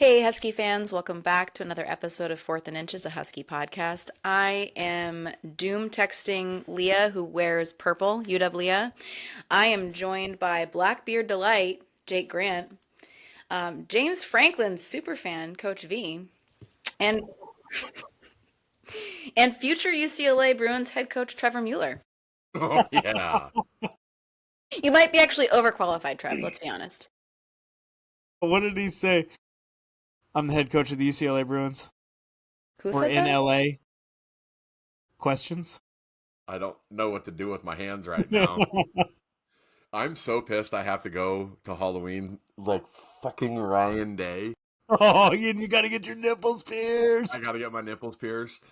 Hey, Husky fans, welcome back to another episode of Fourth and Inches, a Husky podcast. I am doom texting Leah, who wears purple, UW Leah. I am joined by Blackbeard Delight, Jake Grant, James Franklin, superfan, Coach V, and future UCLA Bruins head coach Trevor Mueller. Oh, yeah. You might be actually overqualified, Trev, let's be honest. What did he say? I'm the head coach of the UCLA Bruins. Who We're said in that? LA. Questions? I don't know what to do with my hands right now. I'm so pissed I have to go to Halloween like fucking Ryan Day. Oh, you got to get your nipples pierced. I gotta get my nipples pierced.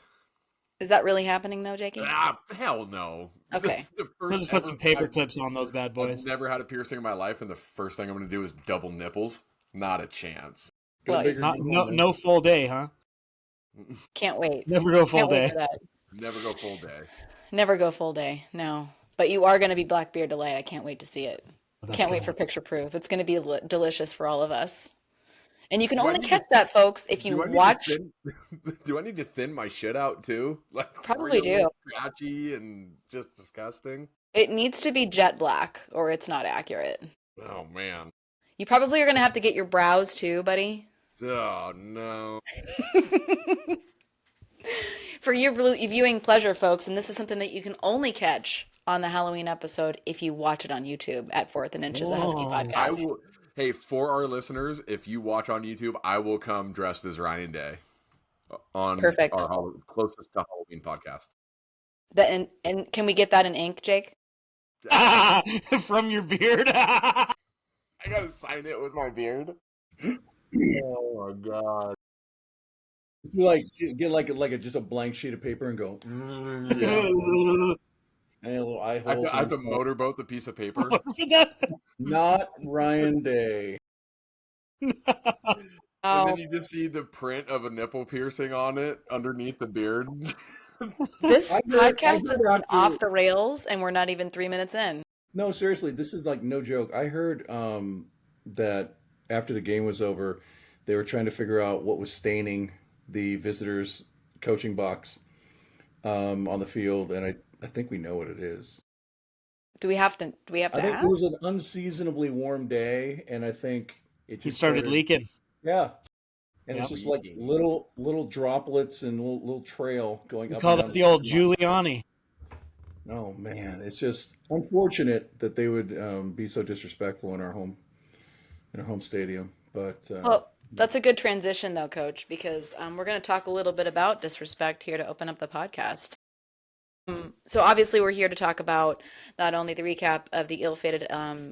Is that really happening though, Jakey? Ah, hell no. Okay. We'll just put some paper clips on those bad I've boys. never had a piercing in my life, and the first thing I'm gonna do is double nipples. Not a chance. Well, No full day, huh? can't wait. Never go full Can't wait day. for that. Never go full day. Never go full day, no. But you are going to be Blackbeard Delight. I can't wait to see it. Can't wait for picture proof. It's going to be delicious for all of us. And you can only catch that, folks, if you watch. Do I need to thin my shit out too? Like Probably do. Scratchy and just disgusting. It needs to be jet black, or it's not accurate. Oh man. You probably are going to have to get your brows too, buddy. Oh no. For your viewing pleasure, folks, and this is something that you can only catch on the Halloween episode if you watch it on YouTube at Fourth and Inches, a Husky podcast. Hey, for our listeners, if you watch on YouTube, I will come dressed as Ryan Day on Perfect. our closest to Halloween podcast. And can we get that in ink, Jake? From your beard? I gotta sign it with my beard. Oh my god! You get just a blank sheet of paper and go. Yeah. And a little eye I holes. have to motorboat the piece of paper. Not Ryan Day. And then you just see the print of a nipple piercing on it underneath the beard. This podcast has gone off the rails, and we're not even 3 minutes in. No, seriously, this is like no joke. I heard that after the game was over, they were trying to figure out what was staining the visitors' coaching box on the field, and I think we know what it is. Do we have to I think ask? it was an unseasonably warm day, and I think it just He started leaking. Yeah. And Yep. it's just like little droplets and little trail going up. We call it the old Giuliani. Oh man, it's just unfortunate that they would be so disrespectful in our home stadium. But Well, that's a good transition, though, Coach, because we're going to talk a little bit about disrespect here to open up the podcast. So obviously we're here to talk about not only the recap of the ill-fated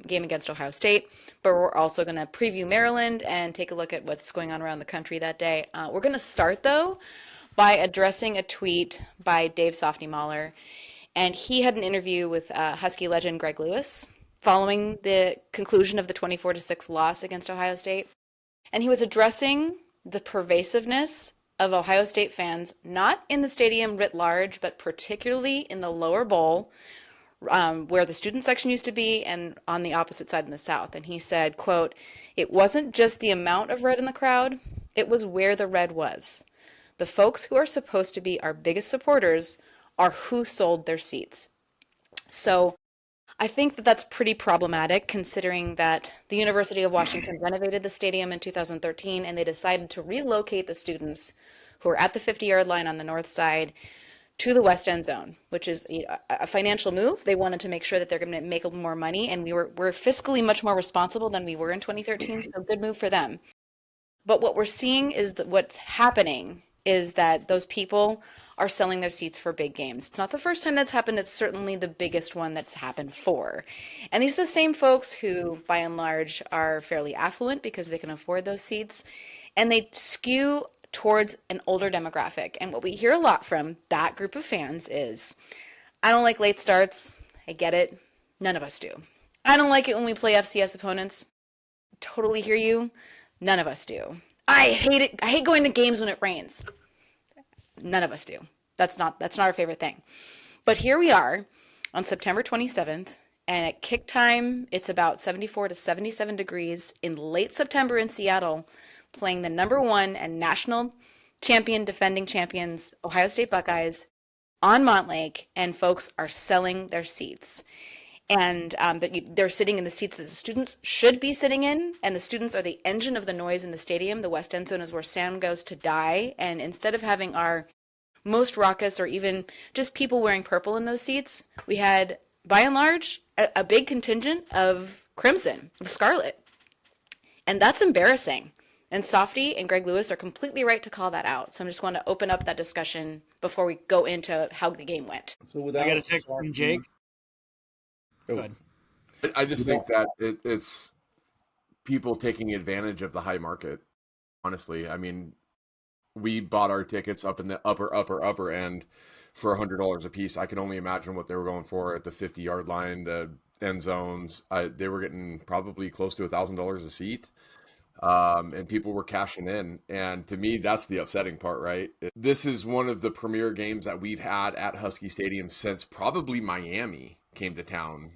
game against Ohio State, but we're also going to preview Maryland and take a look at what's going on around the country that day. We're going to start, though, by addressing a tweet by Dave Softy-Mahler. And he had an interview with Husky legend Greg Lewis following the conclusion of the 24-6 loss against Ohio State. And he was addressing the pervasiveness of Ohio State fans, not in the stadium writ large, but particularly in the lower bowl, where the student section used to be, and on the opposite side in the South. And he said, quote, "It wasn't just the amount of red in the crowd, it was where the red was. The folks who are supposed to be our biggest supporters are who sold their seats." So I think that that's pretty problematic, considering that the University of Washington renovated the stadium in 2013, and they decided to relocate the students who are at the 50-yard line on the north side to the west end zone, which is a financial move. They wanted to make sure that they're going to make a little more money, and we're fiscally much more responsible than we were in 2013, so good move for them. But what we're seeing is that what's happening is that those people are selling their seats for big games. It's not the first time that's happened. It's certainly the biggest one that's happened for. And these are the same folks who, by and large, are fairly affluent because they can afford those seats. And they skew towards an older demographic. And what we hear a lot from that group of fans is, "I don't like late starts. I get it. None of us do. I don't like it when we play FCS opponents. Totally hear you. None of us do. I hate it. I hate going to games when it rains. None of us do. That's not our favorite thing." But here we are on September 27th, and at kick time, it's about 74 to 77 degrees in late September in Seattle, playing the number 1 and national champion, defending champions, Ohio State Buckeyes on Montlake, and folks are selling their seats. And they're sitting in the seats that the students should be sitting in, and the students are the engine of the noise in the stadium. The West End Zone is where sound goes to die, and instead of having our most raucous or even just people wearing purple in those seats, we had, by and large, a big contingent of crimson, of scarlet. And that's embarrassing. And Softy and Greg Lewis are completely right to call that out. So I'm just going to open up that discussion before we go into how the game went. So I without got a text from Jake. Oh, Go ahead. I just think that it's people taking advantage of the high market. Honestly, I mean, we bought our tickets up in the upper end for $100 a piece. I can only imagine what they were going for at the 50-yard line, the end zones. They were getting probably close to $1,000 a seat. And people were cashing in. And to me, that's the upsetting part, right? This is one of the premier games that we've had at Husky Stadium since probably Miami came to town.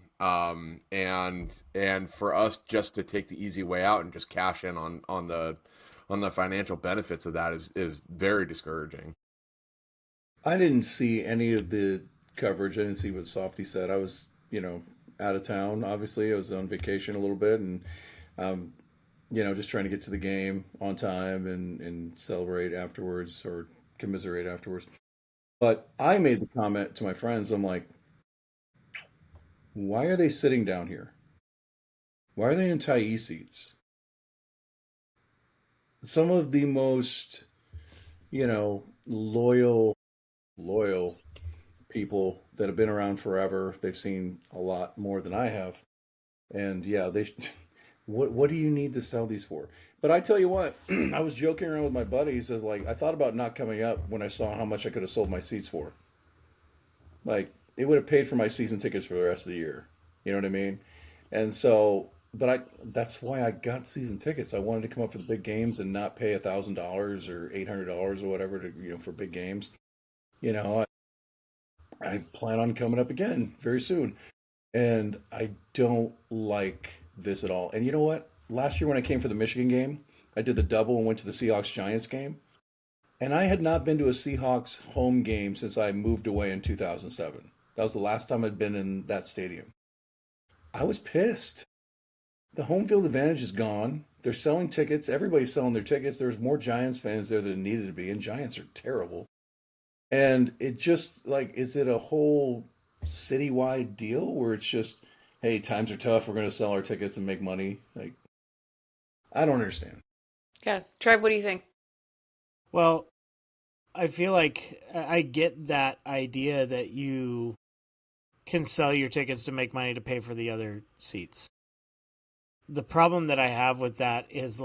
And for us just to take the easy way out and just cash in on the financial benefits of that is very discouraging. I didn't see any of the coverage. I didn't see what Softy said. I was, out of town. Obviously, I was on vacation a little bit, and just trying to get to the game on time and celebrate afterwards or commiserate afterwards. But I made the comment to my friends. I'm like, why are they sitting down here? Why are they in tie seats? Some of the most, loyal people that have been around forever. They've seen a lot more than I have. And yeah, what do you need to sell these for? But I tell you what, I was joking around with my buddies as I thought about not coming up when I saw how much I could have sold my seats for. Like, it would have paid for my season tickets for the rest of the year. You know what I mean? And so, that's why I got season tickets. I wanted to come up for the big games and not pay $1,000 or $800 or whatever for big games. I plan on coming up again very soon. And I don't like this at all. And you know what? Last year when I came for the Michigan game, I did the double and went to the Seahawks-Giants game. And I had not been to a Seahawks home game since I moved away in 2007. That was the last time I'd been in that stadium. I was pissed. The home field advantage is gone. They're selling tickets. Everybody's selling their tickets. There's more Giants fans there than needed to be, and Giants are terrible. And it just, is it a whole citywide deal where it's just, hey, times are tough, we're going to sell our tickets and make money? I don't understand. Yeah. Trev, what do you think? Well, I feel like I get that idea that you can sell your tickets to make money to pay for the other seats. The problem that I have with that is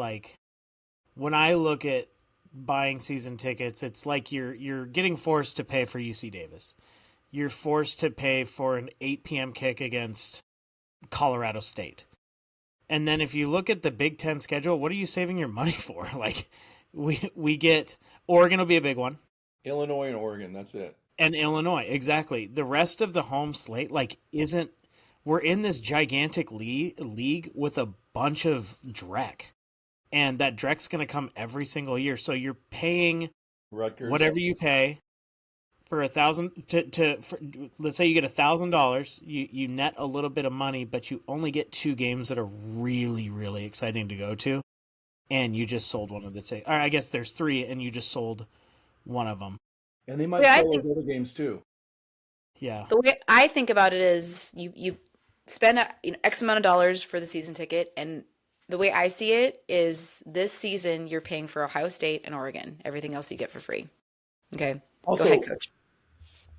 when I look at buying season tickets, it's like you're getting forced to pay for UC Davis. You're forced to pay for an 8 p.m. kick against Colorado State. And then if you look at the Big Ten schedule, what are you saving your money for? We get Oregon will be a big one. Illinois and Oregon, that's it. And Illinois, exactly. The rest of the home slate isn't. We're in this gigantic league with a bunch of dreck. And that dreck's going to come every single year. So you're paying Rutgers. Whatever you pay for $1,000 let's say you get $1,000, you net a little bit of money, but you only get 2 games that are really, really exciting to go to. And you just sold one of the tickets. Or I guess there's 3 and you just sold one of them. And they might sell those other games too. Yeah. The way I think about it is you spend X amount of dollars for the season ticket, and the way I see it is this season you're paying for Ohio State and Oregon. Everything else you get for free. Okay. Also, go ahead, Coach.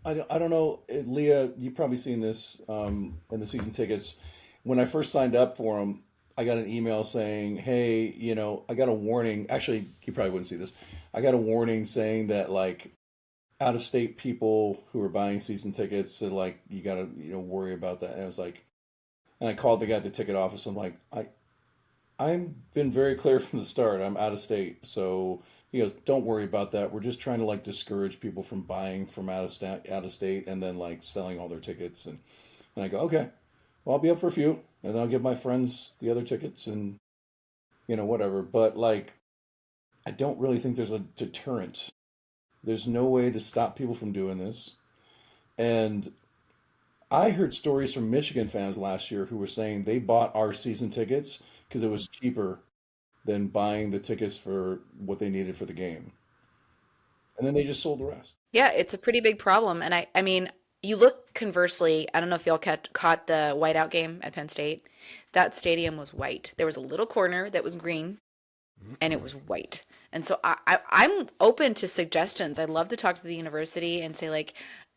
I don't know, Leah, you've probably seen this in the season tickets. When I first signed up for them, I got an email saying, hey, I got a warning. Actually, you probably wouldn't see this. I got a warning saying that out-of-state people who are buying season tickets said you got to worry about that. And I was and I called the guy at the ticket office. I'm like, I've been very clear from the start. I'm out of state. So he goes, don't worry about that. We're just trying to discourage people from buying from out of state and then selling all their tickets. And I go, okay, well, I'll be up for a few, and then I'll give my friends the other tickets and whatever. But I don't really think there's a deterrent. There's no way to stop people from doing this. And I heard stories from Michigan fans last year who were saying they bought our season tickets because it was cheaper than buying the tickets for what they needed for the game. And then they just sold the rest. Yeah, it's a pretty big problem. And I mean, you look conversely, I don't know if y'all caught the whiteout game at Penn State. That stadium was white. There was a little corner that was green and it was white. And so I'm open to suggestions. I'd love to talk to the university and say, like,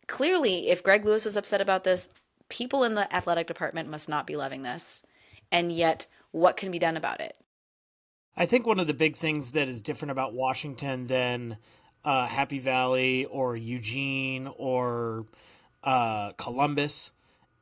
clearly, if Greg Lewis is upset about this, people in the athletic department must not be loving this. And yet, what can be done about it? I think one of the big things that is different about Washington than Happy Valley or Eugene or Columbus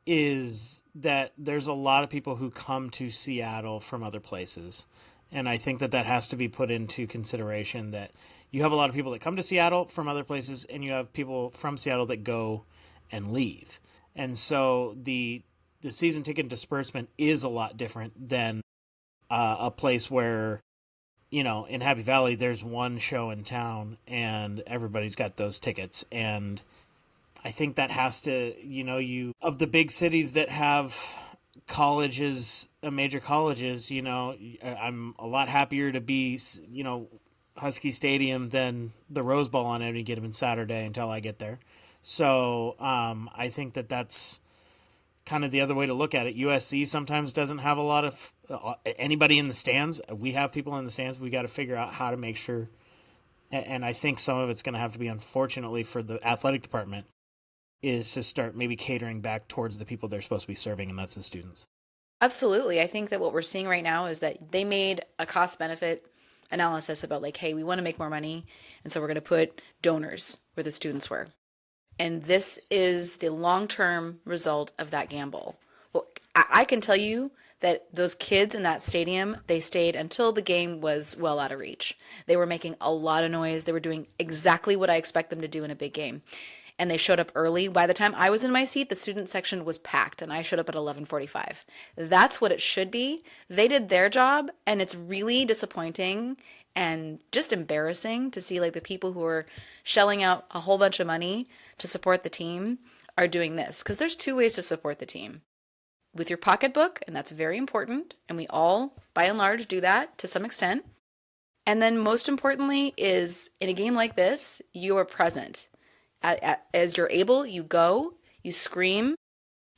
is that there's a lot of people who come to Seattle from other places. And I think that has to be put into consideration, that you have a lot of people that come to Seattle from other places and you have people from Seattle that go and leave. And so the season ticket disbursement is a lot different than a place where, you know, in Happy Valley, there's one show in town and everybody's got those tickets. And I think that has to, you know, of the big cities that have colleges, major colleges, you know, I'm a lot happier to be, you know, Husky Stadium than the Rose Bowl on any given Saturday until I get there. So I think that's kind of the other way to look at it. USC sometimes doesn't have a lot of anybody in the stands. We have people in the stands. We got to figure out how to make sure. And I think some of it's going to have to be, unfortunately, for the athletic department, is to start maybe catering back towards the people they're supposed to be serving, and that's the students. Absolutely. I think that what we're seeing right now is that they made a cost benefit analysis about, like, hey, we want to make more money, and so we're going to put donors where the students were. And this is the long-term result of that gamble. Well, I can tell you that those kids in that stadium, they stayed until the game was well out of reach. They were making a lot of noise. They were doing exactly what I expect them to do in a big game. And they showed up early. By the time I was in my seat, the student section was packed, and I showed up at 11:45. That's what it should be. They did their job, and it's really disappointing and just embarrassing to see, like, the people who are shelling out a whole bunch of money to support the team are doing this. Because there's two ways to support the team. With your pocketbook, and that's very important, and we all, by and large, do that to some extent. And then most importantly is, in a game like this, you are present. As you're able, you go, you scream,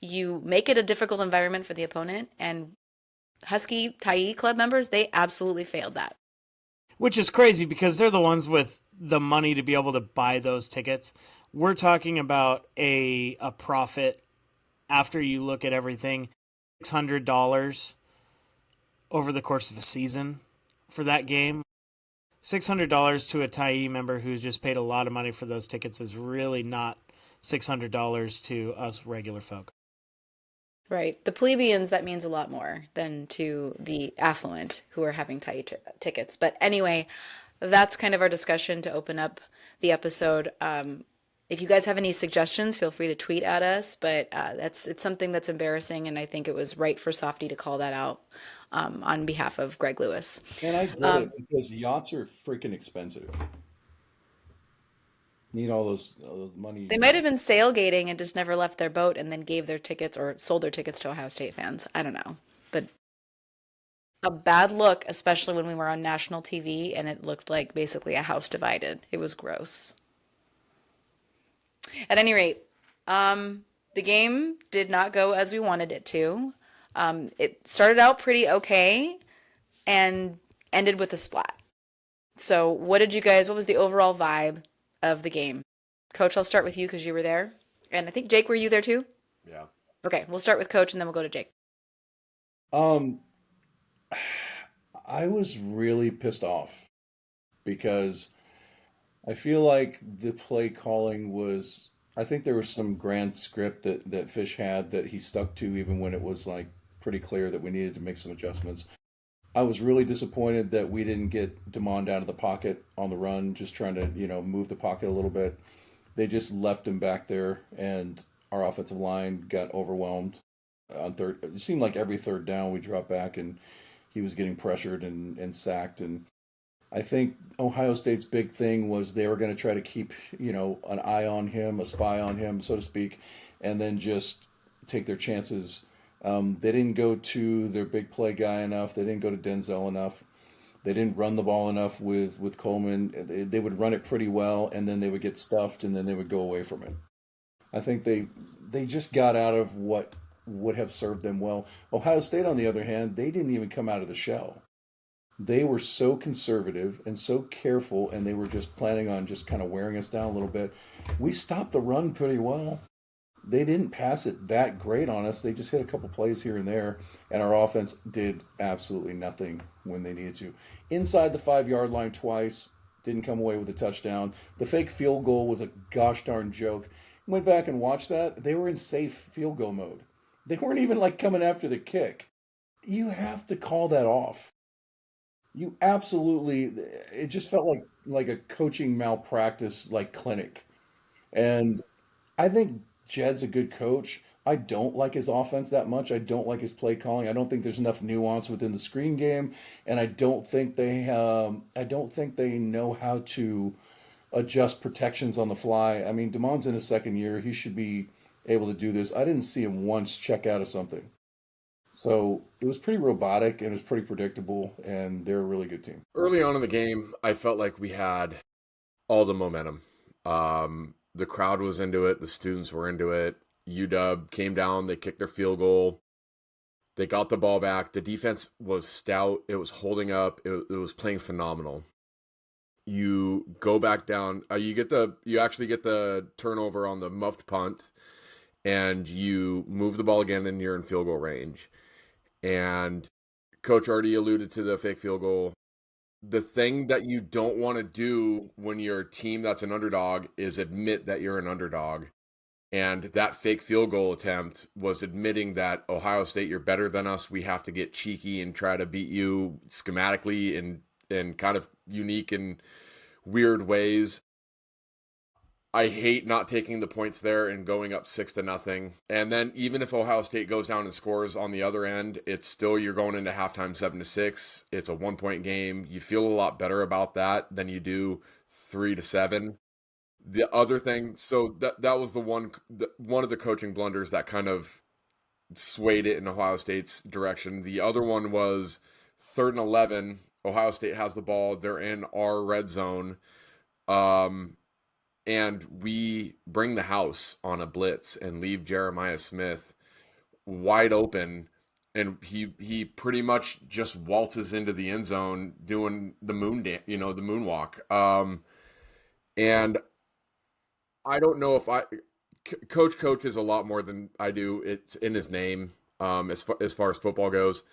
you make it a difficult environment for the opponent, and Husky Tyee Club members, they absolutely failed that. Which is crazy because they're the ones with the money to be able to buy those tickets. We're talking about a profit, after you look at everything, $600 over the course of a season for that game. $600 to a Tyee member who's just paid a lot of money for those tickets is really not $600 to us regular folk. Right. The plebeians, that means a lot more than to the affluent who are having Tyee tickets. But anyway, that's kind of our discussion to open up the episode. If you guys have any suggestions, feel free to tweet at us. But it's something that's embarrassing, and I think it was right for Softy to call that out on behalf of Greg Lewis. And I get it, because yachts are freaking expensive. Need all those money. They might have been sailgating and just never left their boat and then gave their tickets or sold their tickets to Ohio State fans. I don't know. But a bad look, especially when we were on national TV and it looked like basically a house divided. It was gross. At any rate, the game did not go as we wanted it to. It started out pretty okay and ended with a splat. So what was the overall vibe of the game? Coach, I'll start with you because you were there. And I think, Jake, were you there too? Yeah. Okay, we'll start with Coach and then we'll go to Jake. I was really pissed off because I feel like the play calling was, I think there was some grand script that Fish had that he stuck to even when it was like pretty clear that we needed to make some adjustments. I was really disappointed that we didn't get Damon down to the pocket on the run, just trying to, move the pocket a little bit. They just left him back there, and our offensive line got overwhelmed on third. It seemed like every third down we dropped back, and he was getting pressured and sacked. And I think Ohio State's big thing was they were going to try to keep, an eye on him, a spy on him, so to speak, and then just take their chances. They didn't go to their big play guy enough. They didn't go to Denzel enough. They didn't run the ball enough with Coleman. They would run it pretty well, and then they would get stuffed, and then they would go away from it. I think they just got out of what would have served them well. Ohio State, on the other hand, they didn't even come out of the shell. They were so conservative and so careful, and they were just planning on just kind of wearing us down a little bit. We stopped the run pretty well. They didn't pass it that great on us. They just hit a couple plays here and there, and our offense did absolutely nothing when they needed to. Inside the 5-yard line twice, didn't come away with a touchdown. The fake field goal was a gosh darn joke. Went back and watched that. They were in safe field goal mode. They weren't even like coming after the kick. You have to call that off. You absolutely. It just felt like a coaching malpractice like clinic. And I think Jed's a good coach. I don't like his offense that much. I don't like his play calling. I don't think there's enough nuance within the screen game, and I don't think they know how to adjust protections on the fly. I mean, Damon's in his second year. He should be able to do this. I didn't see him once check out of something. So it was pretty robotic and it was pretty predictable, and they're a really good team. Early on in the game, I felt like we had all the momentum. The crowd was into it. The students were into it. UW came down. They kicked their field goal. They got the ball back. The defense was stout. It was holding up. It was playing phenomenal. You go back down. You actually get the turnover on the muffed punt, and you move the ball again, and you're in field goal range. And Coach already alluded to the fake field goal. The thing that you don't want to do when you're a team that's an underdog is admit that you're an underdog. And that fake field goal attempt was admitting that Ohio State, you're better than us. We have to get cheeky and try to beat you schematically in kind of unique and weird ways. I hate not taking the points there and going up 6-0. And then even if Ohio State goes down and scores on the other end, it's still, you're going into halftime 7-6. It's a 1-point game. You feel a lot better about that than you do 3-7. The other thing, so that was one of the coaching blunders that kind of swayed it in Ohio State's direction. The other one was 3rd and 11. Ohio State has the ball. They're in our red zone. And we bring the house on a blitz and leave Jeremiah Smith wide open. And he pretty much just waltzes into the end zone doing the the moonwalk. And I don't know if Coach coaches a lot more than I do. It's in his name, as far as football goes.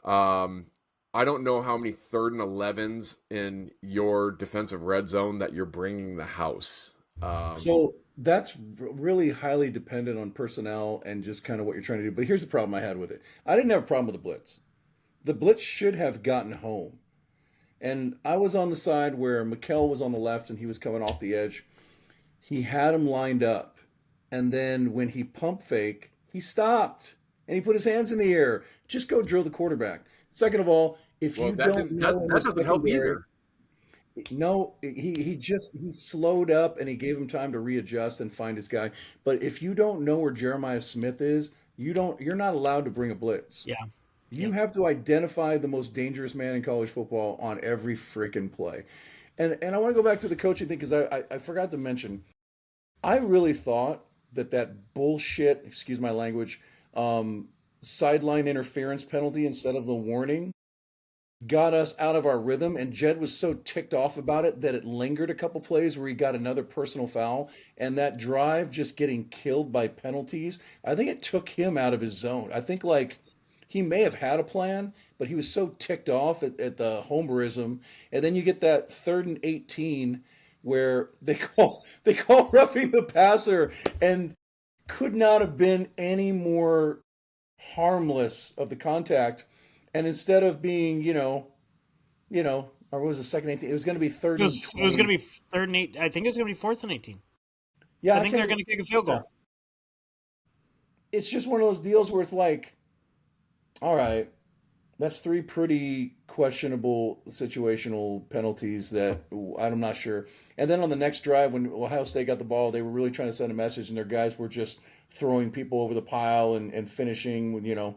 I don't know how many 3rd and 11s in your defensive red zone that you're bringing the house. So that's really highly dependent on personnel and just kind of what you're trying to do. But here's the problem I had with it. I didn't have a problem with the blitz. The blitz should have gotten home. And I was on the side where Mikkel was on the left and he was coming off the edge. He had him lined up. And then when he pump fake, he stopped and he put his hands in the air. Just go drill the quarterback. Second of all, if you don't know that doesn't help either. No, he slowed up and he gave him time to readjust and find his guy. But if you don't know where Jeremiah Smith is, you're not allowed to bring a blitz. Yeah. You have to identify the most dangerous man in college football on every freaking play. And I want to go back to the coaching thing because I forgot to mention, I really thought that bullshit, excuse my language, sideline interference penalty instead of the warning got us out of our rhythm, and Jed was so ticked off about it that it lingered a couple plays where he got another personal foul, and that drive just getting killed by penalties, I think it took him out of his zone. I think he may have had a plan, but he was so ticked off at the homerism, and then you get that 3rd and 18 where they call roughing the passer, and could not have been any more harmless of the contact. And instead of being, or was it 2nd 18? It was going to be 3rd and 20. It was going to be 3rd and 8. I think it was going to be 4th and 18. Yeah, I think they're going to kick a field goal. Yeah. It's just one of those deals where it's like, all right, That's three pretty questionable situational penalties that I'm not sure. And then on the next drive, when Ohio State got the ball, they were really trying to send a message, and their guys were just throwing people over the pile and finishing,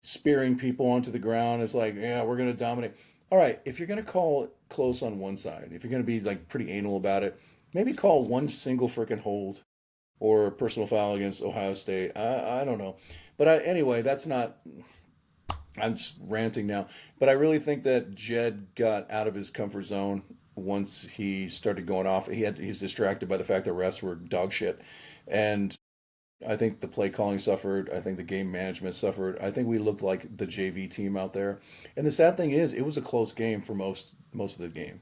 spearing people onto the ground. It's like, yeah, we're going to dominate. All right, if you're going to call it close on one side, if you're going to be like pretty anal about it, maybe call one single freaking hold or personal foul against Ohio State. I don't know. But anyway, that's not. I'm just ranting now. But I really think that Jed got out of his comfort zone once he started going off. He's distracted by the fact that refs were dog shit. And I think the play calling suffered. I think the game management suffered. I think we looked like the JV team out there. And the sad thing is, it was a close game for most of the game.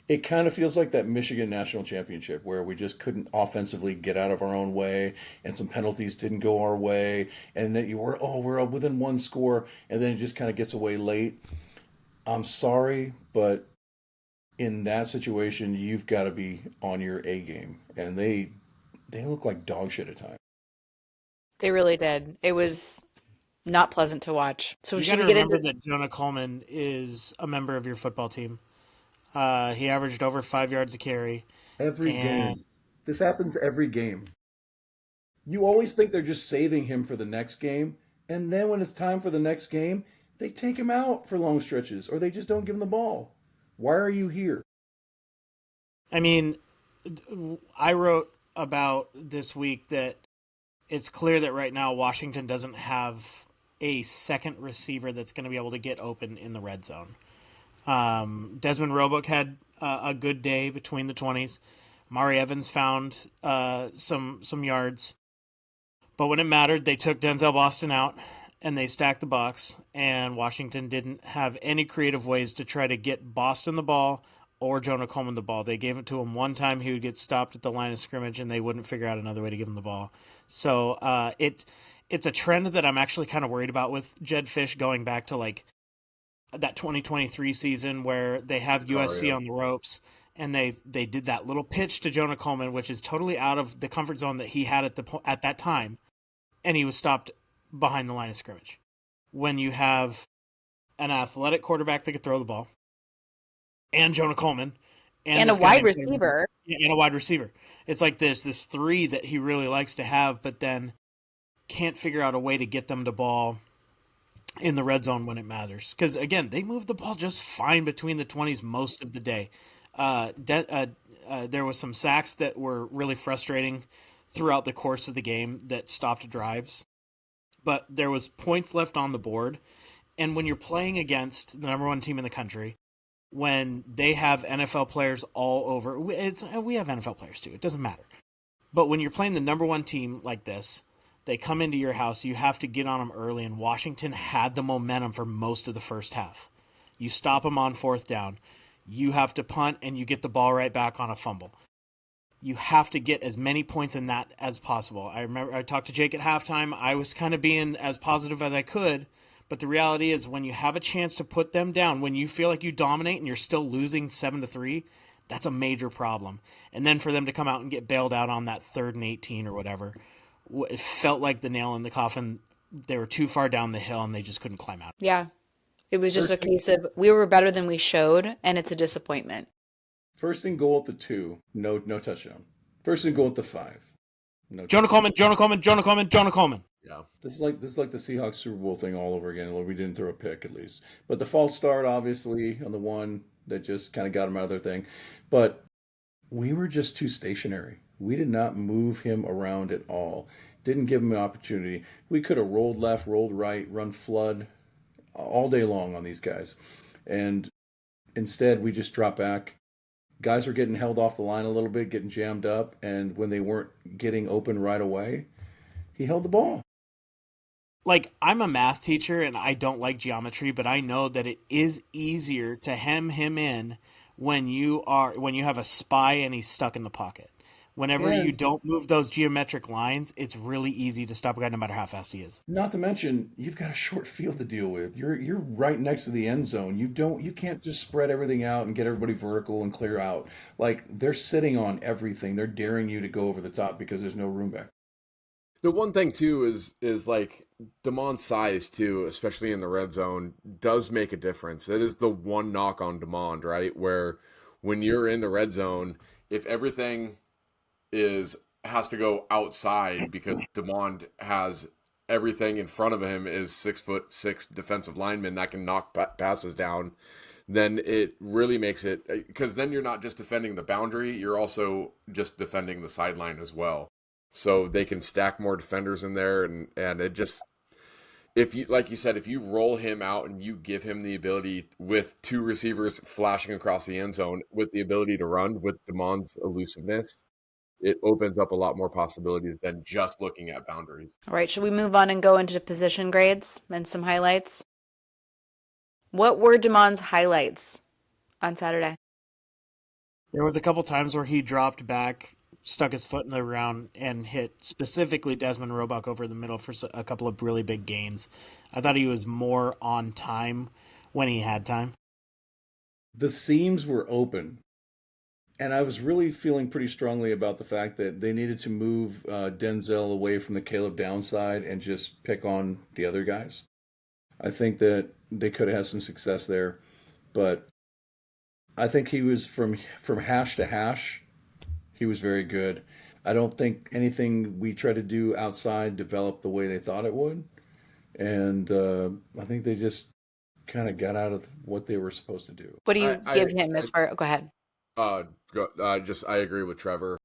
It kind of feels like that Michigan national championship where we just couldn't offensively get out of our own way, and some penalties didn't go our way, and that we're within one score, and then it just kind of gets away late. I'm sorry, but in that situation, you've got to be on your A game, and they look like dog shit at times. They really did. It was not pleasant to watch. So You got should to we get remember into? that Jonah Coleman is a member of your football team. He averaged over 5 yards a carry. Every And game. This happens every game. You always think they're just saving him for the next game, and then when it's time for the next game, they take him out for long stretches, or they just don't give him the ball. Why are you here? I mean, I wrote about this week that it's clear that right now Washington doesn't have a second receiver that's going to be able to get open in the red zone. Desmond Roebuck had a good day between the 20s. Mari Evans found some yards. But when it mattered, they took Denzel Boston out and they stacked the box, and Washington didn't have any creative ways to try to get Boston the ball or Jonah Coleman the ball. They gave it to him one time. He would get stopped at the line of scrimmage, and they wouldn't figure out another way to give him the ball. So it's a trend that I'm actually kind of worried about with Jed Fish going back to like that 2023 season where they have USC on the ropes, and they did that little pitch to Jonah Coleman, which is totally out of the comfort zone that he had at that time, and he was stopped behind the line of scrimmage. When you have an athletic quarterback that could throw the ball, and Jonah Coleman, And a wide receiver. and a wide receiver, it's like there's this three that he really likes to have, but then can't figure out a way to get them the ball in the red zone when it matters. Because, again, they moved the ball just fine between the 20s most of the day. There was some sacks that were really frustrating throughout the course of the game that stopped drives. But there was points left on the board. And when you're playing against the number one team in the country, when they have NFL players all over, we have NFL players too, it doesn't matter. But when you're playing the number one team like this, they come into your house, you have to get on them early, and Washington had the momentum for most of the first half. You stop them on fourth down, you have to punt, and you get the ball right back on a fumble. You have to get as many points in that as possible. I remember I talked to Jake at halftime. I was kind of being as positive as I could, but the reality is when you have a chance to put them down, when you feel like you dominate and you're still losing 7-3, that's a major problem. And then for them to come out and get bailed out on that 3rd and 18 or whatever, it felt like the nail in the coffin. They were too far down the hill and they just couldn't climb out. Yeah. It was just a case of we were better than we showed, and it's a disappointment. 1st and goal at the 2, no touchdown. 1st and goal at the 5, no. Jonah Coleman. Yeah. This is like the Seahawks Super Bowl thing all over again. We didn't throw a pick at least, but the false start obviously on the one that just kind of got him out of their thing. But we were just too stationary. We did not move him around at all. Didn't give him an opportunity. We could have rolled left, rolled right, run flood all day long on these guys. And instead, we just dropped back. Guys were getting held off the line a little bit, getting jammed up. And when they weren't getting open right away, he held the ball. Like, I'm a math teacher and I don't like geometry, but I know that it is easier to hem him in when you have a spy and he's stuck in the pocket. Whenever you don't move those geometric lines, it's really easy to stop a guy no matter how fast he is. Not to mention, you've got a short field to deal with. You're right next to the end zone. You can't just spread everything out and get everybody vertical and clear out. Like, they're sitting on everything. They're daring you to go over the top because there's no room back. The one thing too is like Damon's size too, especially in the red zone, does make a difference. It is the one knock on Damon, right? Where when you're in the red zone, if everything is has to go outside because Damon has everything in front of him is 6'6" defensive lineman that can knock passes down, then it really makes it, because then you're not just defending the boundary, you're also just defending the sideline as well. So they can stack more defenders in there, and it just, if you, like you said, if you roll him out and you give him the ability with two receivers flashing across the end zone with the ability to run with Damon's elusiveness, it opens up a lot more possibilities than just looking at boundaries. All right, should we move on and go into position grades and some highlights? What were Damon's highlights on Saturday? There was a couple times where he dropped back, stuck his foot in the ground, and hit specifically Desmond Roebuck over the middle for a couple of really big gains. I thought he was more on time when he had time. The seams were open. And I was really feeling pretty strongly about the fact that they needed to move Denzel away from the Caleb downside and just pick on the other guys. I think that they could have had some success there, but I think he was from hash to hash. He was very good. I don't think anything we tried to do outside developed the way they thought it would, and I think they just kind of got out of what they were supposed to do. What do you give him as far? Go ahead. I agree with Trevor.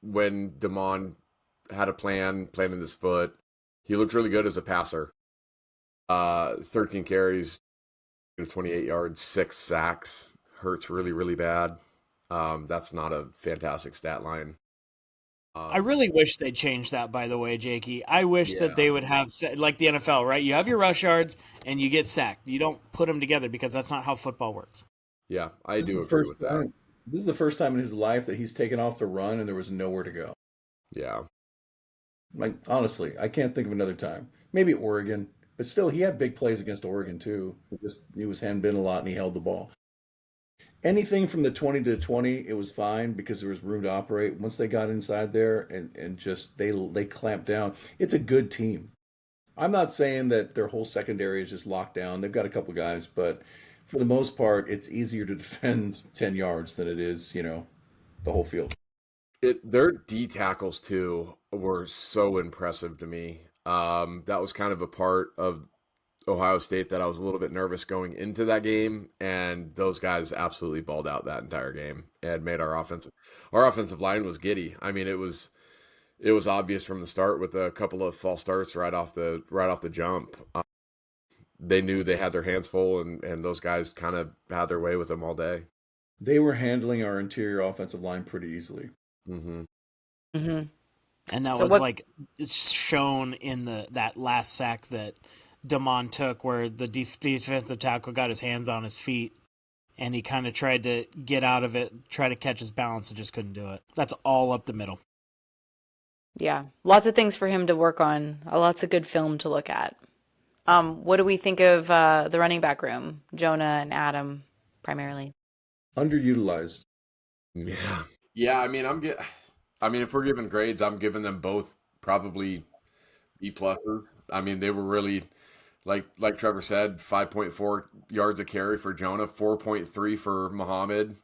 When Damon had a plan, planting his foot, he looked really good as a passer. 13 carries, 28 yards, 6 sacks. Hurts really, really bad. That's not a fantastic stat line. I really wish they'd change that, by the way, Jakey. I wish that they would have, like the NFL, right? You have your rush yards and you get sacked. You don't put them together because that's not how football works. Yeah, I do agree with that. This is the first time in his life that he's taken off to run and there was nowhere to go. Yeah. Like, honestly, I can't think of another time. Maybe Oregon, but still, he had big plays against Oregon, too. He was hand-bitten a lot and he held the ball. Anything from the 20 to 20, it was fine because there was room to operate. Once they got inside there and just they clamped down, it's a good team. I'm not saying that their whole secondary is just locked down. They've got a couple guys, but for the most part, it's easier to defend 10 yards than it is, the whole field. Their D tackles, too, were so impressive to me. That was kind of a part of Ohio State that I was a little bit nervous going into that game, and those guys absolutely balled out that entire game and made our offensive line was giddy. I mean, it was obvious from the start with a couple of false starts right off the jump. They knew they had their hands full, and those guys kind of had their way with them all day. They were handling our interior offensive line pretty easily. Mm-hmm. Mm-hmm. And that was it's shown in that last sack that Damon took, where the defensive tackle got his hands on his feet, and he kind of tried to get out of it, try to catch his balance, and just couldn't do it. That's all up the middle. Yeah, lots of things for him to work on. Lots of good film to look at. What do we think of the running back room? Jonah and Adam, primarily. Underutilized. Yeah. Yeah, I mean, if we're giving grades, I'm giving them both probably B pluses. I mean, they were really, like Trevor said, 5.4 yards a carry for Jonah, 4.3 for Muhammad,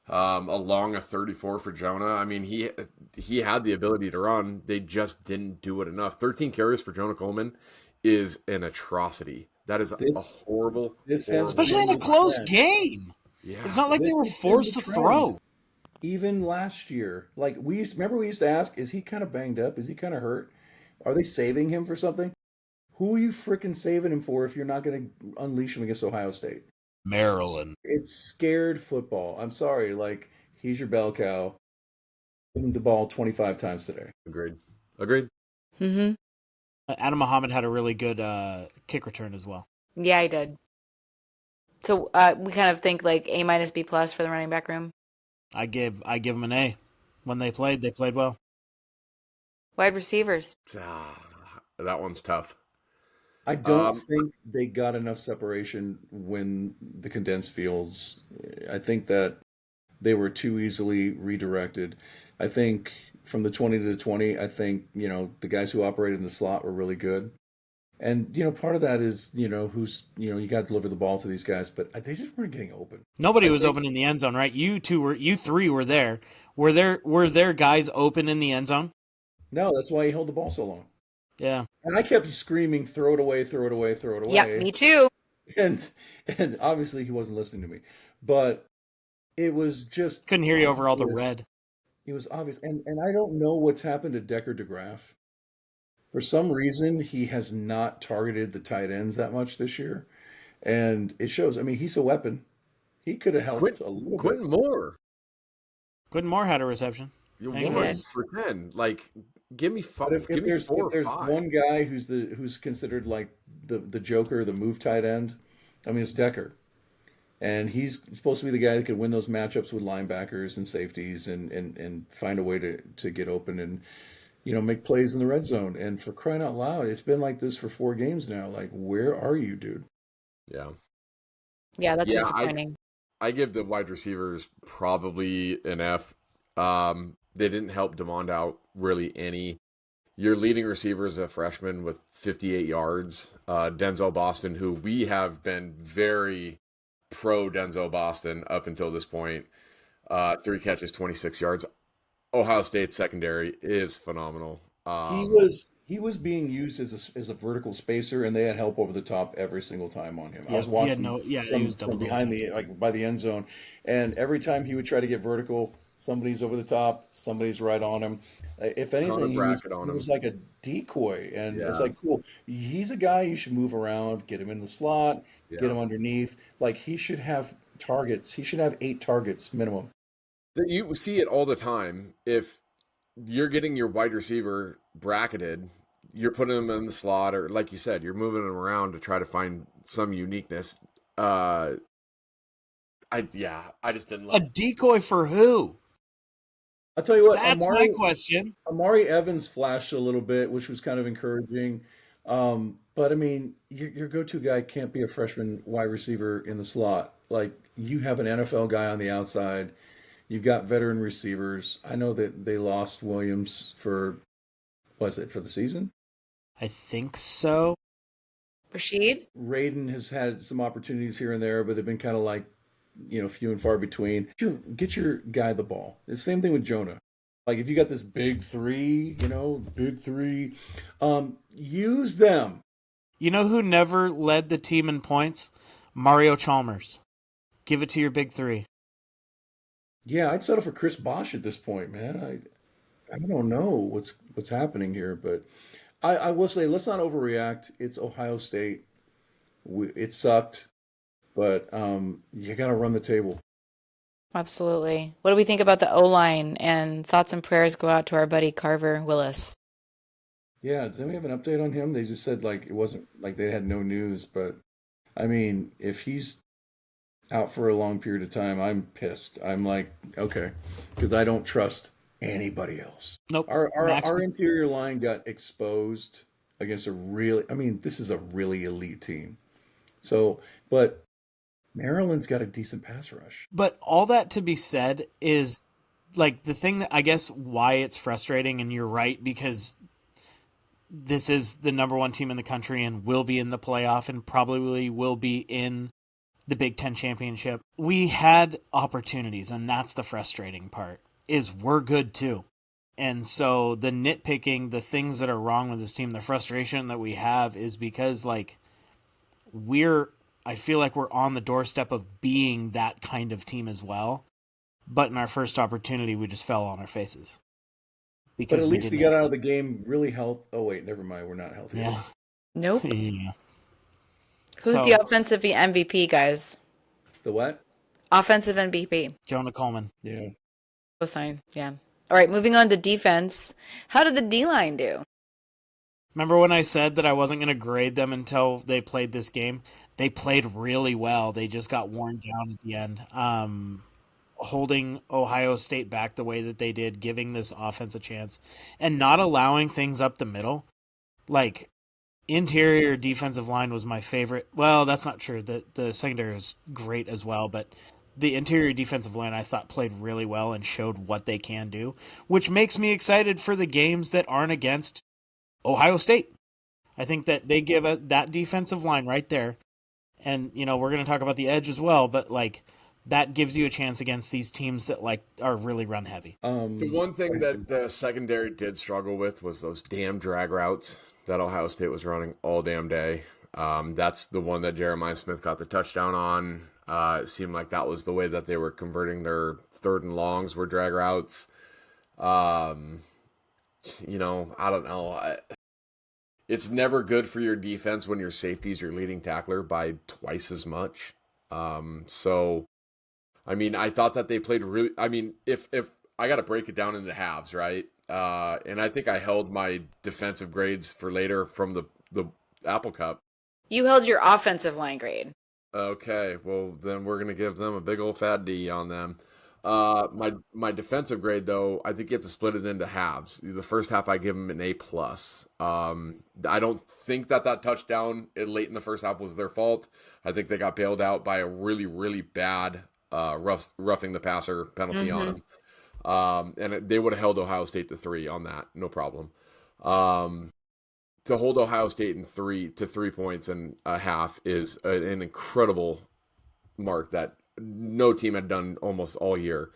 along a 34 for Jonah. I mean, he had the ability to run. They just didn't do it enough. 13 carries for Jonah Coleman is an atrocity. That is a horrible, especially in a close game. Yeah. It's not like they were forced to throw. Even last year, like we used to ask, is he kind of banged up? Is he kind of hurt? Are they saving him for something? Who are you freaking saving him for if you're not going to unleash him against Ohio State? Maryland. It's scared football. I'm sorry. Like, he's your bell cow. Give him the ball 25 times today. Agreed. Mm-hmm. Adam Muhammad had a really good kick return as well. Yeah, he did. So we kind of think like A minus B plus for the running back room. I give him an A. When they played well. Wide receivers. That one's tough. I don't think they got enough separation when the condensed fields. I think that they were too easily redirected. I think from the 20 to the 20, I think, the guys who operated in the slot were really good. And, part of that is, you got to deliver the ball to these guys, but they just weren't getting open. Nobody was open in the end zone, right? You three were there. Were there guys open in the end zone? No, that's why he held the ball so long. Yeah. And I kept screaming, throw it away, throw it away, throw it away. Yeah, me too. And obviously he wasn't listening to me. But it was just couldn't hear you over all the red. It was obvious. And I don't know what's happened to Decker DeGraff. For some reason, he has not targeted the tight ends that much this year. And it shows. I mean, he's a weapon. He could have helped a little bit. Quentin Moore had a reception. 1 for 10. Like, give me five. If there's one guy who's considered like the Joker, the move tight end, I mean, it's Decker. And he's supposed to be the guy that could win those matchups with linebackers and safeties and find a way to get open and, make plays in the red zone. And for crying out loud, it's been like this for 4 games now. Like, where are you, dude? Yeah. Yeah, that's disappointing. I give the wide receivers probably an F. They didn't help DeMond out really any. Your leading receiver is a freshman with 58 yards. Denzel Boston, who we have been very pro Denzel Boston up until this point. 3 catches, 26 yards. Ohio State secondary is phenomenal. He was being used as a vertical spacer, and they had help over the top every single time on him. Yeah, I was watching he was from behind by the end zone, and every time he would try to get vertical, somebody's over the top, somebody's right on him. If anything, he was like a decoy, and it's like, cool. He's a guy you should move around, get him in the slot, get him underneath. Like, he should have targets. He should have 8 targets minimum. You see it all the time. If you're getting your wide receiver bracketed, you're putting them in the slot, or like you said, you're moving them around to try to find some uniqueness. I just didn't like a decoy for who? I'll tell you what. That's my question. Amari Evans flashed a little bit, which was kind of encouraging. But I mean, your go-to guy can't be a freshman wide receiver in the slot. Like, you have an NFL guy on the outside. You've got veteran receivers. I know that they lost Williams for the season? I think so. Rashid? Raiden has had some opportunities here and there, but they've been kind of like, few and far between. Get your guy the ball. It's the same thing with Jonah. Like, if you got this big three, use them. You know who never led the team in points? Mario Chalmers. Give it to your big 3. Yeah, I'd settle for Chris Bosch at this point, man. I don't know what's happening here, but I will say, let's not overreact. It's Ohio State. It sucked, but you got to run the table. Absolutely. What do we think about the O-line? And thoughts and prayers go out to our buddy Carver Willis. Yeah, does anybody have an update on him? They just said, like, it wasn't like they had no news, but I mean, if he's out for a long period of time, I'm pissed. I'm like, okay, because I don't trust anybody else. Nope. Our interior line got exposed against this is a really elite team. So, but Maryland's got a decent pass rush. But all that to be said is, like, the thing that I guess why it's frustrating, and you're right, because this is the number 1 team in the country and will be in the playoff and probably will be in the Big Ten championship. We had opportunities, and that's the frustrating part, is we're good too. And so the nitpicking, the things that are wrong with this team, the frustration that we have is because, like, I feel like we're on the doorstep of being that kind of team as well. But in our first opportunity, we just fell on our faces. But at least we got out of the game really healthy. Oh, wait, never mind. We're not healthy. Yeah. Nope. Yeah. Who's the offensive MVP, guys? The what? Offensive MVP. Jonah Coleman. Yeah. Cosign. Yeah. All right, moving on to defense. How did the D-line do? Remember when I said that I wasn't going to grade them until they played this game? They played really well. They just got worn down at the end. Holding Ohio State back the way that they did, giving this offense a chance, and not allowing things up the middle. Like, interior defensive line was my favorite. Well, that's not true. The secondary was great as well, but the interior defensive line, I thought, played really well and showed what they can do, which makes me excited for the games that aren't against Ohio State. I think that they give that defensive line right there, and we're going to talk about the edge as well, but like that gives you a chance against these teams that like are really run heavy. The one thing that the secondary did struggle with was those damn drag routes that Ohio State was running all damn day. That's the one that Jeremiah Smith got the touchdown on. It seemed like that was the way that they were converting their third and longs were drag routes. I don't know. It's never good for your defense when your safety's your leading tackler by twice as much. I thought that they played really. If I got to break it down into halves, right? And I think I held my defensive grades for later from the Apple Cup. You held your offensive line grade. Okay, well then we're gonna give them a big old fat D on them. My defensive grade though, I think you have to split it into halves. The first half I give them an A plus. I don't think that touchdown late in the first half was their fault. I think they got bailed out by a really really bad roughing the passer penalty on them. They would have held Ohio State to 3 on that, no problem. To hold Ohio State to 3 points and a half is an incredible mark that no team had done almost all year.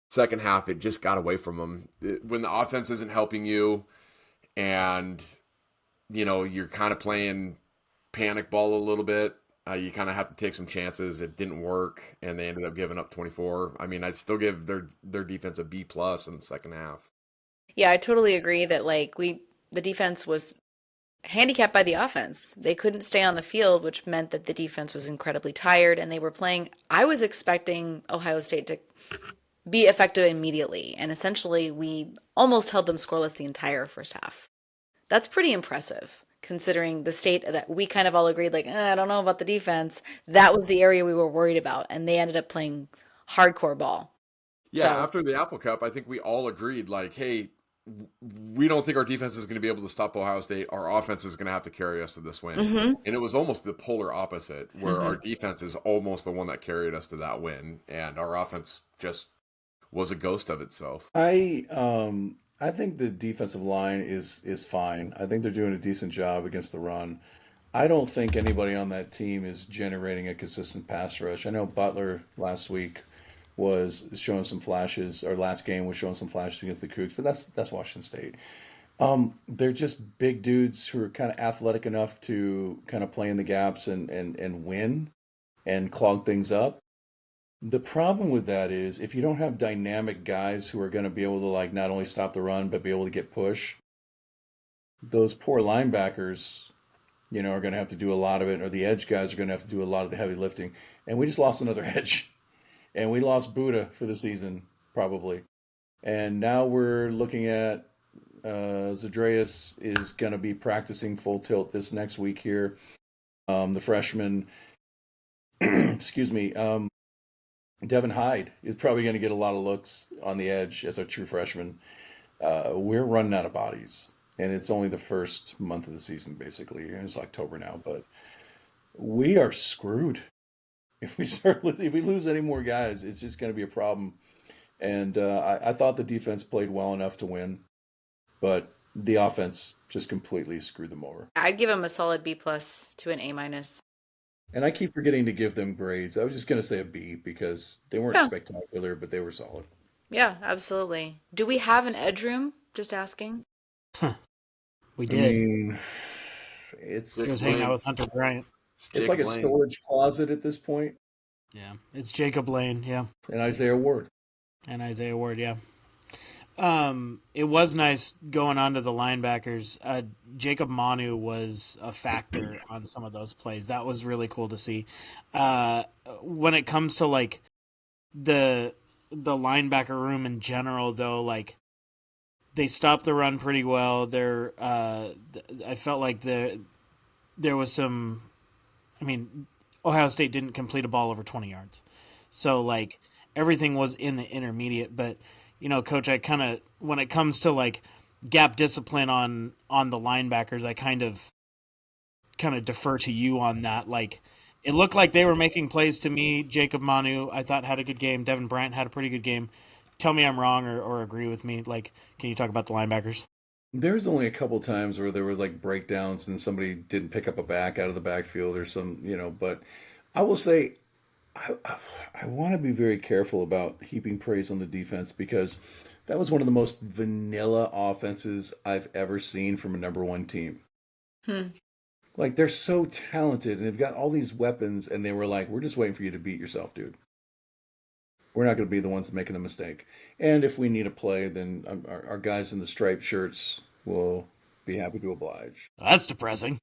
Second half, it just got away from them. When the offense isn't helping you and, you're kind of playing panic ball a little bit, you kind of have to take some chances. It didn't work, and they ended up giving up 24. I'd still give their defense a B plus in the second half. Yeah, I totally agree that the defense was handicapped by the offense. They couldn't stay on the field, which meant that the defense was incredibly tired, and they were playing. I was expecting Ohio State to be effective immediately, and essentially we almost held them scoreless the entire first half. That's pretty impressive, considering the state that we kind of all agreed, I don't know about the defense. That was the area we were worried about, and they ended up playing hardcore ball. Yeah, after the Apple Cup, I think we all agreed, hey, we don't think our defense is going to be able to stop Ohio State. Our offense is going to have to carry us to this win. And it was almost the polar opposite, where our defense is almost the one that carried us to that win, and our offense just was a ghost of itself. I think the defensive line is fine. I think they're doing a decent job against the run. I don't think anybody on that team is generating a consistent pass rush. I know Butler last week was showing some flashes, or last game was showing some flashes against the Cougs, but that's Washington State. They're just big dudes who are kind of athletic enough to kind of play in the gaps and win and clog things up. The problem with that is if you don't have dynamic guys who are going to be able to not only stop the run but be able to get push, those poor linebackers, are going to have to do a lot of it, or the edge guys are going to have to do a lot of the heavy lifting. And we just lost another edge. And we lost Buddha for the season, probably. And now we're looking at Zadreas is going to be practicing full tilt this next week here. The freshman, excuse me, Devin Hyde is probably going to get a lot of looks on the edge as a true freshman. We're running out of bodies. And it's only the first month of the season, basically. And it's October now. But we are screwed. If we lose any more guys, it's just going to be a problem. And I thought the defense played well enough to win, but the offense just completely screwed them over. I'd give them a solid B plus to an A minus. And I keep forgetting to give them grades. I was just going to say a B because they weren't spectacular, but they were solid. Yeah, absolutely. Do we have an edge room? Just asking. We did. It was hanging out with Hunter Bryant. It's like a storage closet at this point. Yeah, it's Jacob Lane, yeah. And Isaiah Ward, yeah. It was nice going on to the linebackers. Jacob Manu was a factor on some of those plays. That was really cool to see. When it comes to the linebacker room in general, though, they stopped the run pretty well. I felt like there was some. Ohio State didn't complete a ball over 20 yards. So, everything was in the intermediate. But, Coach, I kind of, when it comes to, gap discipline on the linebackers, I kind of defer to you on that. It looked like they were making plays to me. Jacob Manu, I thought, had a good game. Devin Bryant had a pretty good game. Tell me I'm wrong or agree with me. Like, can you talk about the linebackers? There's only a couple times where there were like breakdowns and somebody didn't pick up a back out of the backfield or some, but I will say I want to be very careful about heaping praise on the defense because that was one of the most vanilla offenses I've ever seen from a number one team. Hmm. Like they're so talented and they've got all these weapons and they were like, we're just waiting for you to beat yourself, dude. We're not going to be the ones making a mistake. And if we need a play, then our guys in the striped shirts will be happy to oblige. That's depressing.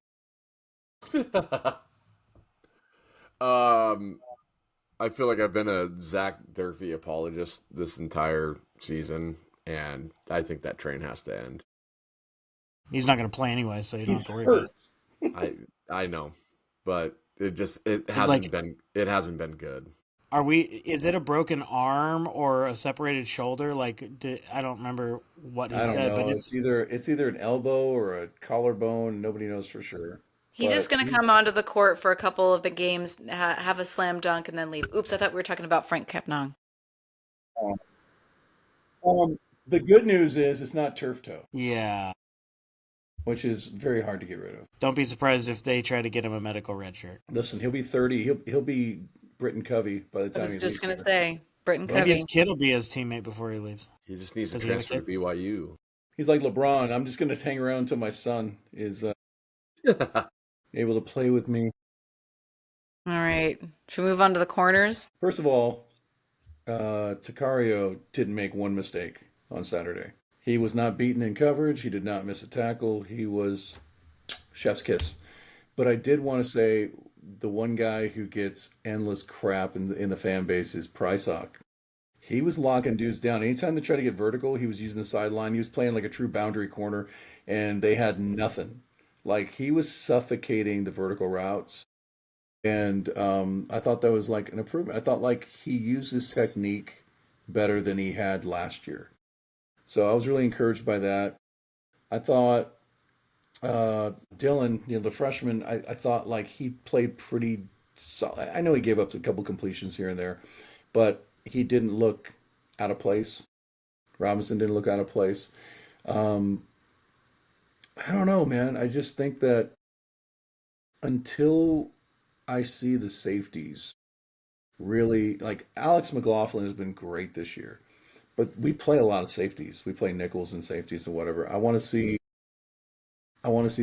I feel like I've been a Zach Durfee apologist this entire season, and I think that train has to end. He's not going to play anyway, so you don't have to worry hurt. about it. I know, but it hasn't been good. Is it a broken arm or a separated shoulder? I don't remember what he I don't said, know. but It's either an elbow or a collarbone. Nobody knows for sure. He's But just going to come onto the court for a couple of the games, have a slam dunk, and then leave. Oops, I thought we were talking about Frank Capnong. um, the good news is it's not turf toe, yeah. which is very hard to get rid of. Don't be surprised if they try to get him a medical red shirt. Listen, he'll be 30. He'll be Britton Covey by the I time was he just leaves going to here. say, Britton Maybe Covey. his kid will be his teammate before he leaves. He just needs to Does he have a transfer to BYU. He's like LeBron. I'm just going to hang around until my son is able to play with me. All right. Should we move on to the corners? First of all, Takario didn't make one mistake on Saturday. He was not beaten in coverage. He did not miss a tackle. He was chef's kiss. But I did want to say the one guy who gets endless crap in the fan base is Prysock. He was locking dudes down. Anytime they tried to get vertical, he was using the sideline. He was playing like a true boundary corner, and they had nothing. Like he was suffocating the vertical routes. And I thought that was like an improvement. I thought like he used his technique better than he had last year. So I was really encouraged by that. I thought Dylan, the freshman, I thought like he played pretty solid. I know he gave up a couple completions here and there, but he didn't look out of place. Robinson didn't look out of place. Um, I don't know, man. I just think that until I see the safeties really like Alex McLaughlin has been great this year, but we play a lot of safeties. We play nickels and safeties and whatever. I want to see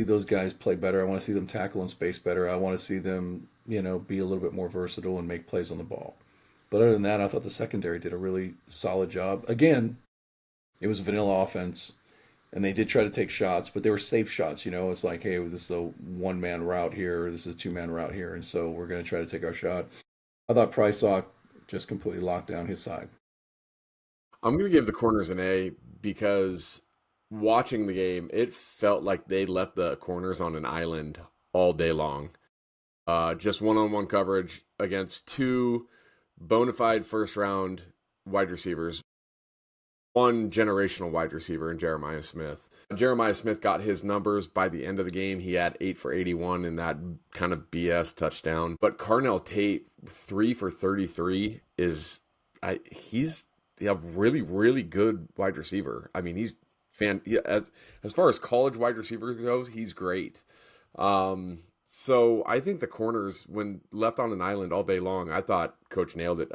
those guys play better. I want to see them tackle in space better. I want to see them, be a little bit more versatile and make plays on the ball. But other than that, I thought the secondary did a really solid job. Again, it was a vanilla offense, and they did try to take shots, but they were safe shots. It's like, hey, this is a one-man route here, or this is a two-man route here, and so we're going to try to take our shot. I thought Prysock just completely locked down his side. I'm going to give the corners an A because watching the game, it felt like they left the corners on an island all day long. Just one-on-one coverage against two bona fide first-round wide receivers. One generational wide receiver in Jeremiah Smith. Jeremiah Smith got his numbers by the end of the game. He had 8 for 81 in that kind of BS touchdown. But Carnell Tate, 3 for 33 he's a really, really good wide receiver. I mean, he's as far as college wide receiver goes, he's great. So I think the corners, when left on an island all day long, I thought Coach nailed it.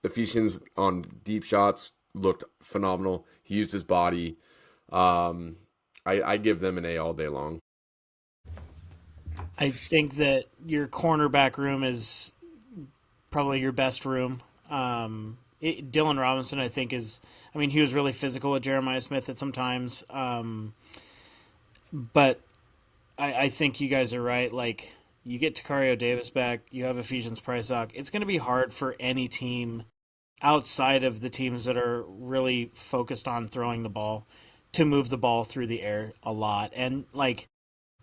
Ephesians on deep shots looked phenomenal. He used his body. I give them an A all day long. I think that your cornerback room is probably your best room. Dylan Robinson, I think, he was really physical with Jeremiah Smith at some times. But I think you guys are right. Like, you get Takario Davis back, you have Ephesians Prysock. It's going to be hard for any team outside of the teams that are really focused on throwing the ball to move the ball through the air a lot. And, like,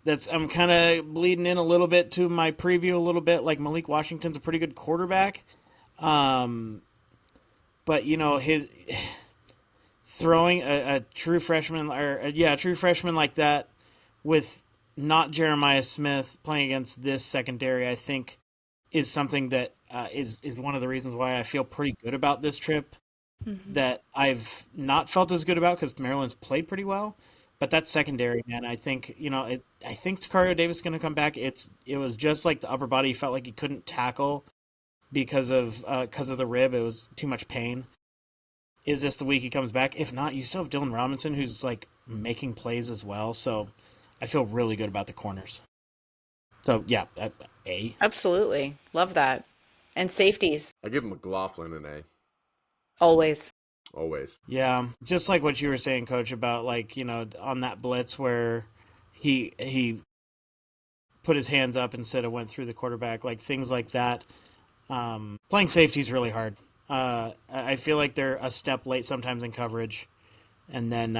I'm kind of bleeding in a little bit to my preview a little bit. Like, Malik Washington's a pretty good quarterback. But, his throwing a true freshman like that with not Jeremiah Smith playing against this secondary, I think, is something that is one of the reasons why I feel pretty good about this trip that I've not felt as good about because Maryland's played pretty well. But that secondary, man, I think, I think Tacario Davis is going to come back. It was just like the upper body. He felt like he couldn't tackle because of the rib. It was too much pain. Is this the week he comes back? If not, you still have Dylan Robinson, who's like making plays as well. So I feel really good about the corners. So yeah, A. Absolutely. Love that. And safeties, I give McLaughlin an A. always. Always. Yeah, just like what you were saying, Coach, about like, on that blitz where he put his hands up instead of went through the quarterback, like things like that. Playing safety is really hard. I feel like they're a step late sometimes in coverage, and then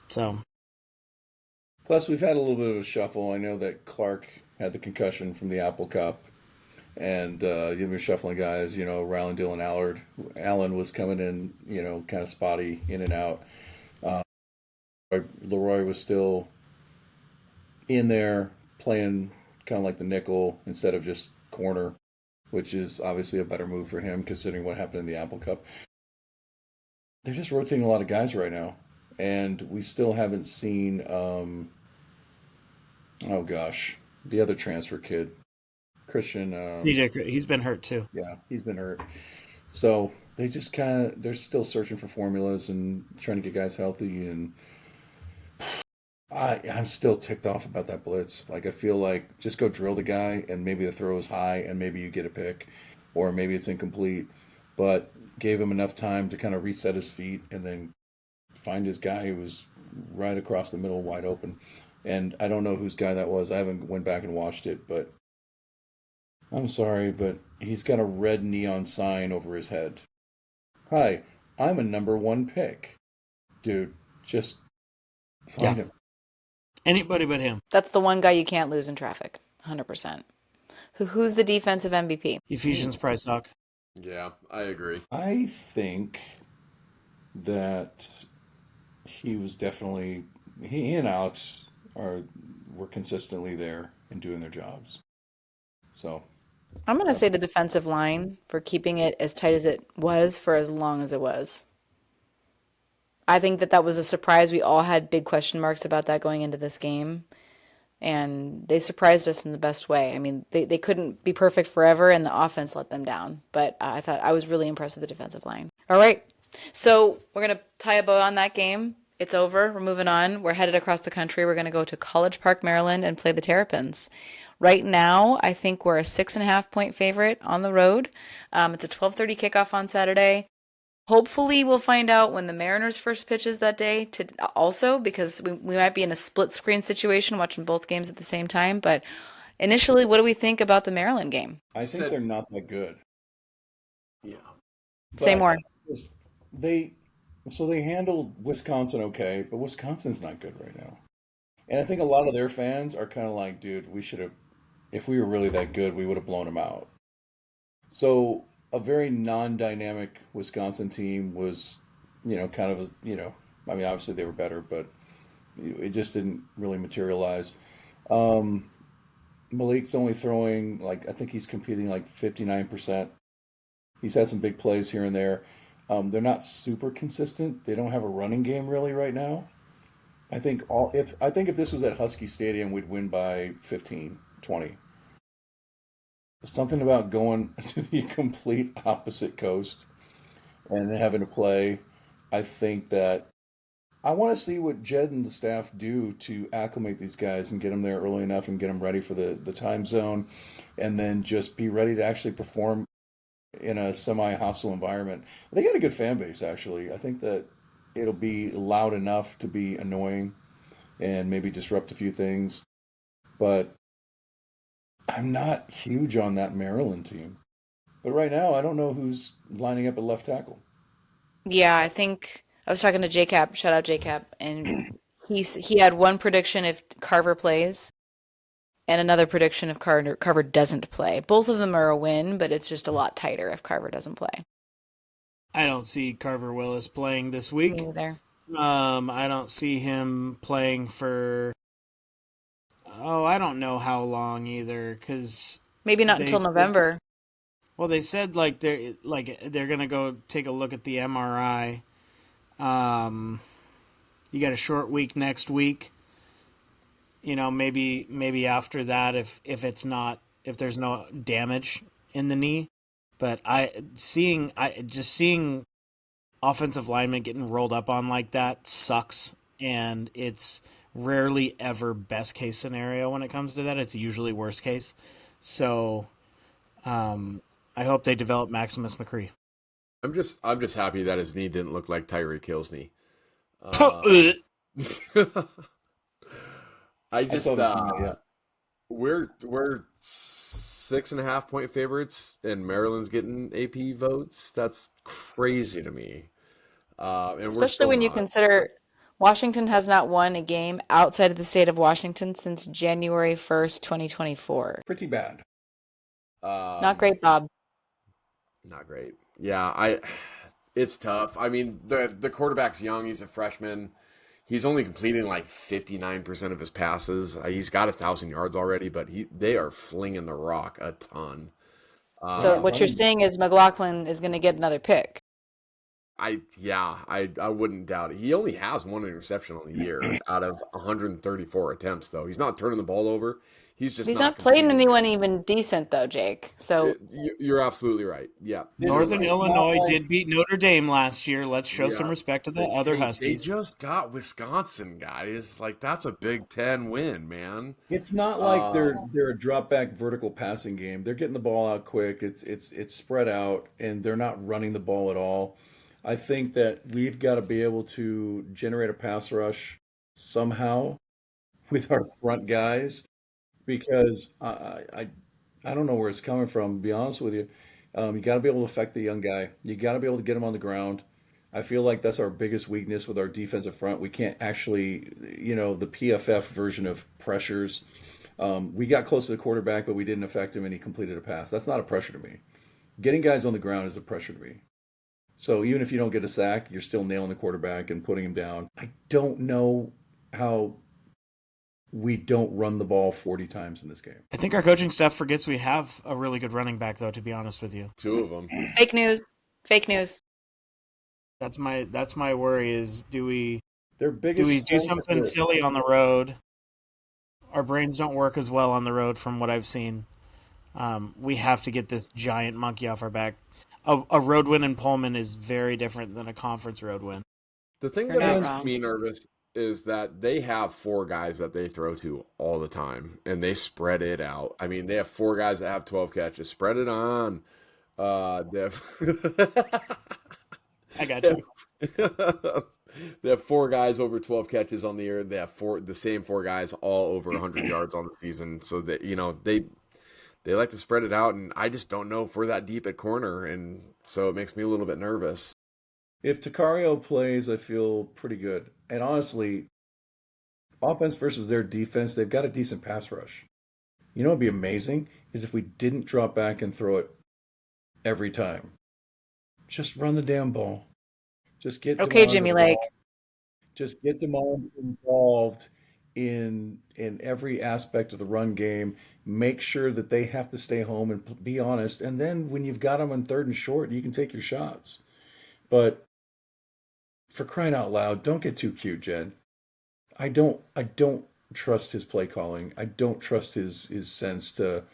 so. Plus, we've had a little bit of a shuffle. I know that Clark had the concussion from the Apple Cup, and you've been shuffling guys. Rylan, Dillon, Allard. Allen was coming in, kind of spotty, in and out. Leroy was still in there playing kind of like the nickel instead of just corner, which is obviously a better move for him considering what happened in the Apple Cup. They're just rotating a lot of guys right now, and we still haven't seen. Oh gosh, the other transfer kid, Christian. CJ, he's been hurt too. Yeah, he's been hurt. So they just they're still searching for formulas and trying to get guys healthy. And I'm still ticked off about that blitz. Like, I feel like just go drill the guy, and maybe the throw is high, and maybe you get a pick, or maybe it's incomplete. But gave him enough time to kind of reset his feet, and then find his guy who was right across the middle, wide open. And I don't know whose guy that was. I haven't went back and watched it, but I'm sorry, but he's got a red neon sign over his head. Hi, I'm a number 1 pick. Dude, just find him. Anybody but him. That's the one guy you can't lose in traffic. 100%. Who's the defensive MVP? Ephesians Price Hawk. Yeah, I agree. I think that he was definitely he and Alex were consistently there and doing their jobs. So I'm going to say the defensive line for keeping it as tight as it was for as long as it was. I think that was a surprise. We all had big question marks about that going into this game, and they surprised us in the best way. I mean, they couldn't be perfect forever, and the offense let them down. But I was really impressed with the defensive line. All right, so we're going to tie a bow on that game. It's over. We're moving on. We're headed across the country. We're going to go to College Park, Maryland, and play the Terrapins. Right now, I think we're a 6.5-point favorite on the road. It's a 12:30 kickoff on Saturday. Hopefully, we'll find out when the Mariners' first pitch is that day, also, because we might be in a split-screen situation watching both games at the same time. But initially, what do we think about the Maryland game? I think they're not that good. Yeah. Say more. They handled Wisconsin okay, but Wisconsin's not good right now. And I think a lot of their fans are kind of like, dude, we should have, if we were really that good, we would have blown them out. So a very non-dynamic Wisconsin team was, kind of, I mean, obviously they were better, but it just didn't really materialize. Malik's only throwing, I think he's competing 59%. He's had some big plays here and there. They're not super consistent. They don't have a running game really right now. I think if this was at Husky Stadium, we'd win by 15, 20. Something about going to the complete opposite coast and having to play. I think that I want to see what Jed and the staff do to acclimate these guys and get them there early enough and get them ready for the time zone, and then just be ready to actually perform in a semi-hostile environment. They got a good fan base, actually. I think that it'll be loud enough to be annoying and maybe disrupt a few things. But I'm not huge on that Maryland team. But right now, I don't know who's lining up at left tackle. Yeah, I think I was talking to JCap, shout out JCap, and he had one prediction if Carver plays and another prediction if Carver doesn't play. Both of them are a win, but it's just a lot tighter if Carver doesn't play. I don't see Carver Willis playing this week. Me either. I don't see him playing for I don't know how long either, because Maybe not until November. they said they're gonna go take a look at the MRI. You got a short week next week. Maybe after that, if there's no damage in the knee. But seeing offensive linemen getting rolled up on like that sucks, and it's rarely ever best case scenario when it comes to that. It's usually worst case. So I hope they develop Maximus McCree. I'm just happy that his knee didn't look like Tyreek Hill's knee. I just we're 6.5 point favorites, and Maryland's getting AP votes. That's crazy to me. And Especially when you consider Washington has not won a game outside of the state of Washington since January 1st, 2024. Pretty bad. Not great, Bob. Not great. Yeah, it's tough. I mean, the quarterback's young. He's a freshman. He's only completing like 59% of his passes. He's got 1,000 yards already, but they are flinging the rock a ton. So what you're saying is McLaughlin is going to get another pick. I wouldn't doubt it. He only has one interception on the year out of 134 attempts, though. He's not turning the ball over. He's not playing anyone even decent, though, Jake. So you're absolutely right. Yeah. Northern Illinois did beat Notre Dame last year. Let's show some respect to the other Huskies. They just got Wisconsin, guys. Like, that's a Big Ten win, man. It's not like they're a drop back vertical passing game. They're getting the ball out quick. It's spread out, and they're not running the ball at all. I think that we've got to be able to generate a pass rush somehow with our front guys, because I don't know where it's coming from, to be honest with you. You got to be able to affect the young guy. You got to be able to get him on the ground. I feel like that's our biggest weakness with our defensive front. We can't actually, the PFF version of pressures. We got close to the quarterback, but we didn't affect him, and he completed a pass. That's not a pressure to me. Getting guys on the ground is a pressure to me. So even if you don't get a sack, you're still nailing the quarterback and putting him down. I don't know how we don't run the ball 40 times in this game. I think our coaching staff forgets we have a really good running back, though, to be honest with you. 2 of them. Fake news. Fake news. That's my worry is do we do something silly on the road? Our brains don't work as well on the road from what I've seen. We have to get this giant monkey off our back. A road win in Pullman is very different than a conference road win. The thing that makes me nervous is that they have 4 guys that they throw to all the time, and they spread it out. I mean, they have 4 guys that have 12 catches. Spread it on. They have I got you. They have 4 guys over 12 catches on the year. They have the same 4 guys all over 100 yards on the season. So that they like to spread it out, and I just don't know if we're that deep at corner, and so it makes me a little bit nervous. If Takario plays, I feel pretty good. And honestly, offense versus their defense, they've got a decent pass rush. You know what would be amazing is if we didn't drop back and throw it every time. Just run the damn ball. Just get Jimmy Lake. Just get them all involved in every aspect of the run game. Make sure that they have to stay home and be honest. And then when you've got them on 3rd and short, you can take your shots. But for crying out loud, don't get too cute, Jed. I don't trust his play calling. I don't trust his sense to,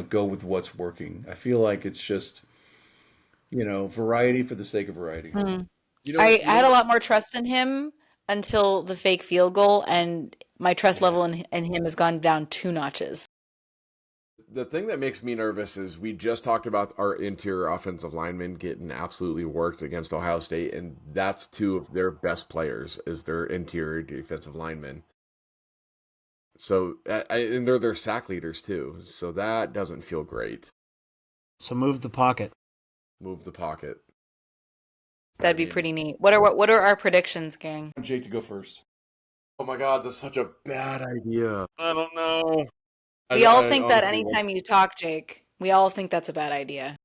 go with what's working. I feel like it's just, variety for the sake of variety. I had a lot more trust in him until the fake field goal, and my trust level in him has gone down 2 notches. The thing that makes me nervous is we just talked about our interior offensive linemen getting absolutely worked against Ohio State, and that's 2 of their best players is their interior defensive linemen. So, and they're their sack leaders too, so that doesn't feel great. So move the pocket. Move the pocket. That'd be pretty neat. What are our predictions, gang? I want Jake to go first. Oh my God, that's such a bad idea. I don't know. We all think that anytime you talk, Jake. We all think that's a bad idea.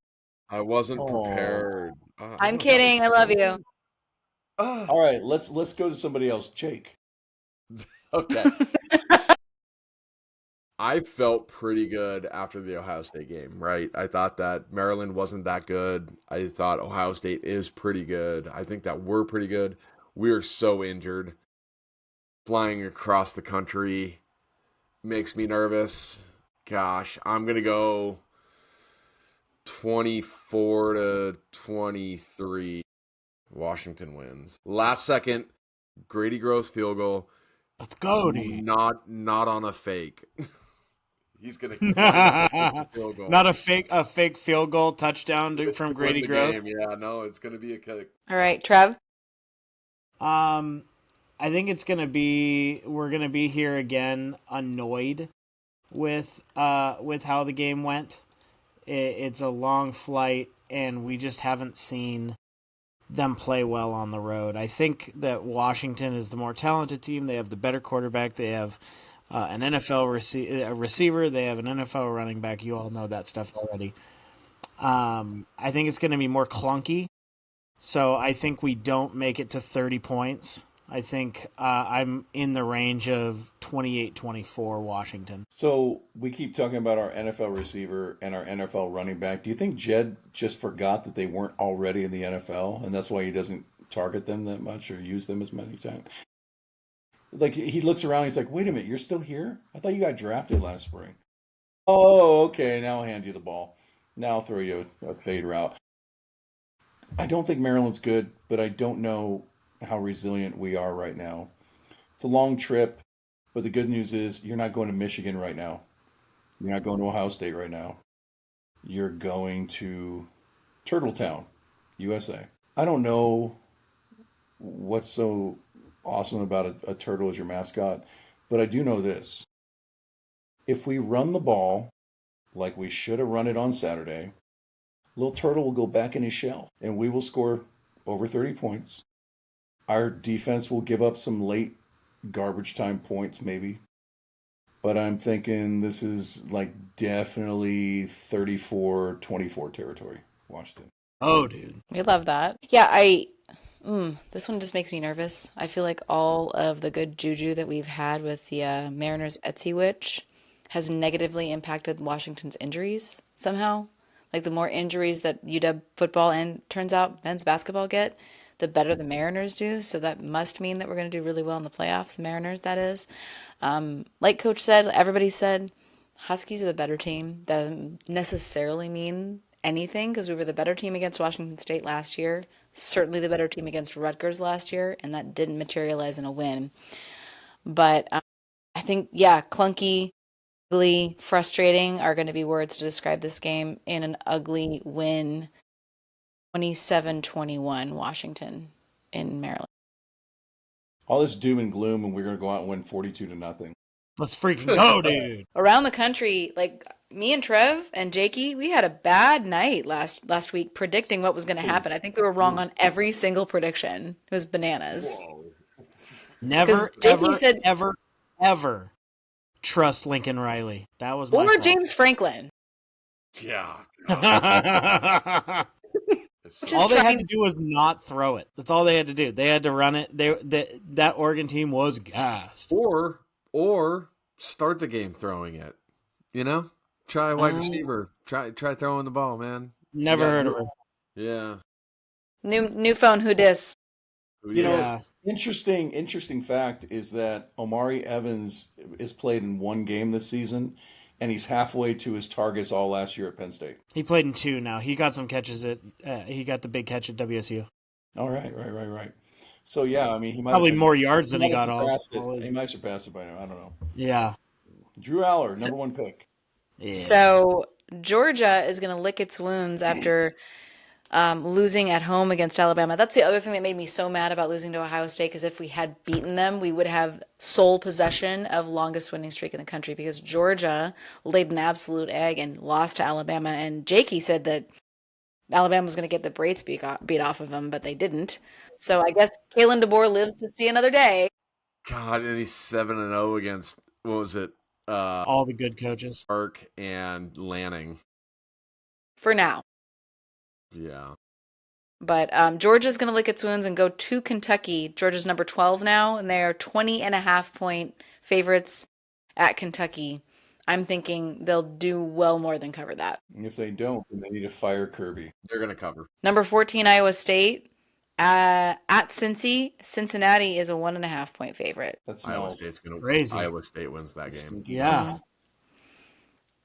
I wasn't prepared. I'm kidding. I love you. All right, let's go to somebody else. Jake. Okay. I felt pretty good after the Ohio State game, right? I thought that Maryland wasn't that good. I thought Ohio State is pretty good. I think that we're pretty good. We're so injured. Flying across the country makes me nervous. Gosh, I'm going to go 24-23. Washington wins. Last second, Grady Gross field goal. Let's go, dude. Not on a fake. He's gonna find field goal. Not a fake field goal touchdown from Grady Gross. Yeah, no, it's gonna be a kick. All right, Trev. I think we're gonna be here again, annoyed with how the game went. It's a long flight, and we just haven't seen them play well on the road. I think that Washington is the more talented team. They have the better quarterback. They have an NFL receiver. They have an NFL running back. You all know that stuff already. I think it's going to be more clunky. So I think we don't make it to 30 points. I think I'm in the range of 28-24 Washington. So we keep talking about our NFL receiver and our NFL running back. Do you think Jed just forgot that they weren't already in the NFL, and that's why he doesn't target them that much or use them as many times? Like, he looks around, he's like, wait a minute, you're still here? I thought you got drafted last spring. Oh, okay, now I'll hand you the ball. Now I'll throw you a fade route. I don't think Maryland's good, but I don't know how resilient we are right now. It's a long trip, but the good news is you're not going to Michigan right now. You're not going to Ohio State right now. You're going to Turtletown, USA. I don't know what's so awesome about a turtle as your mascot, but I do know this. If we run the ball like we should have run it on Saturday, little turtle will go back in his shell, and we will score over 30 points. Our defense will give up some late garbage time points, maybe. But I'm thinking this is like definitely 34-24 territory, Washington. Oh, dude. We love that. Yeah, this one just makes me nervous. I feel like all of the good juju that we've had with the Mariners Etsy Witch has negatively impacted Washington's injuries somehow. Like the more injuries that UW football and turns out men's basketball get, the better the Mariners do. So that must mean that we're going to do really well in the playoffs, the Mariners, that is. Like Coach said, everybody said, Huskies are the better team. That doesn't necessarily mean anything because we were the better team against Washington State last year, certainly the better team against Rutgers last year, and that didn't materialize in a win. But I think, yeah, clunky, ugly, frustrating are going to be words to describe this game in an ugly win. 27-21 Washington in Maryland. All this doom and gloom, and we're going to go out and win 42-0. Let's freaking go, dude. Around the country, like me and Trev and Jakey, we had a bad night last week predicting what was going to happen. I think we were wrong on every single prediction. It was bananas. Whoa. Never, Jakey said, ever trust Lincoln Riley. That was my or fault. James Franklin. Yeah. All they had to do was not throw it. That's all they had to do. They had to run it. That Oregon team was gassed. Or start the game throwing it. You know? Try a wide receiver. Try throwing the ball, man. Never heard of it. Yeah. New phone, who dis? You know, interesting fact is that Omari Evans is played in one game this season, and he's halfway to his targets all last year at Penn State. He played in 2 now. He got some catches he got the big catch at WSU. All right. So yeah, I mean, he might probably have more yards than he got all. He might surpass it by now. I don't know. Yeah. Drew Aller, number 1 pick. Yeah. So Georgia is going to lick its wounds after losing at home against Alabama. That's the other thing that made me so mad about losing to Ohio State, because if we had beaten them, we would have sole possession of longest winning streak in the country, because Georgia laid an absolute egg and lost to Alabama. And Jakey said that Alabama was going to get the brakes beat off of them, but they didn't. So I guess Kalen DeBoer lives to see another day. God, and he's 7-0 against, what was it? All the good coaches. Park and Lanning. For now. Yeah. But Georgia's going to lick its wounds and go to Kentucky. Georgia's number 12 now, and they are 20.5-point favorites at Kentucky. I'm thinking they'll do well more than cover that. And if they don't, then they need to fire Kirby. They're going to cover. Number 14, Iowa State. At Cincy, Cincinnati is a 1.5-point favorite. That's Iowa smells State's going to Crazy. Iowa State wins that game. stinky. Yeah.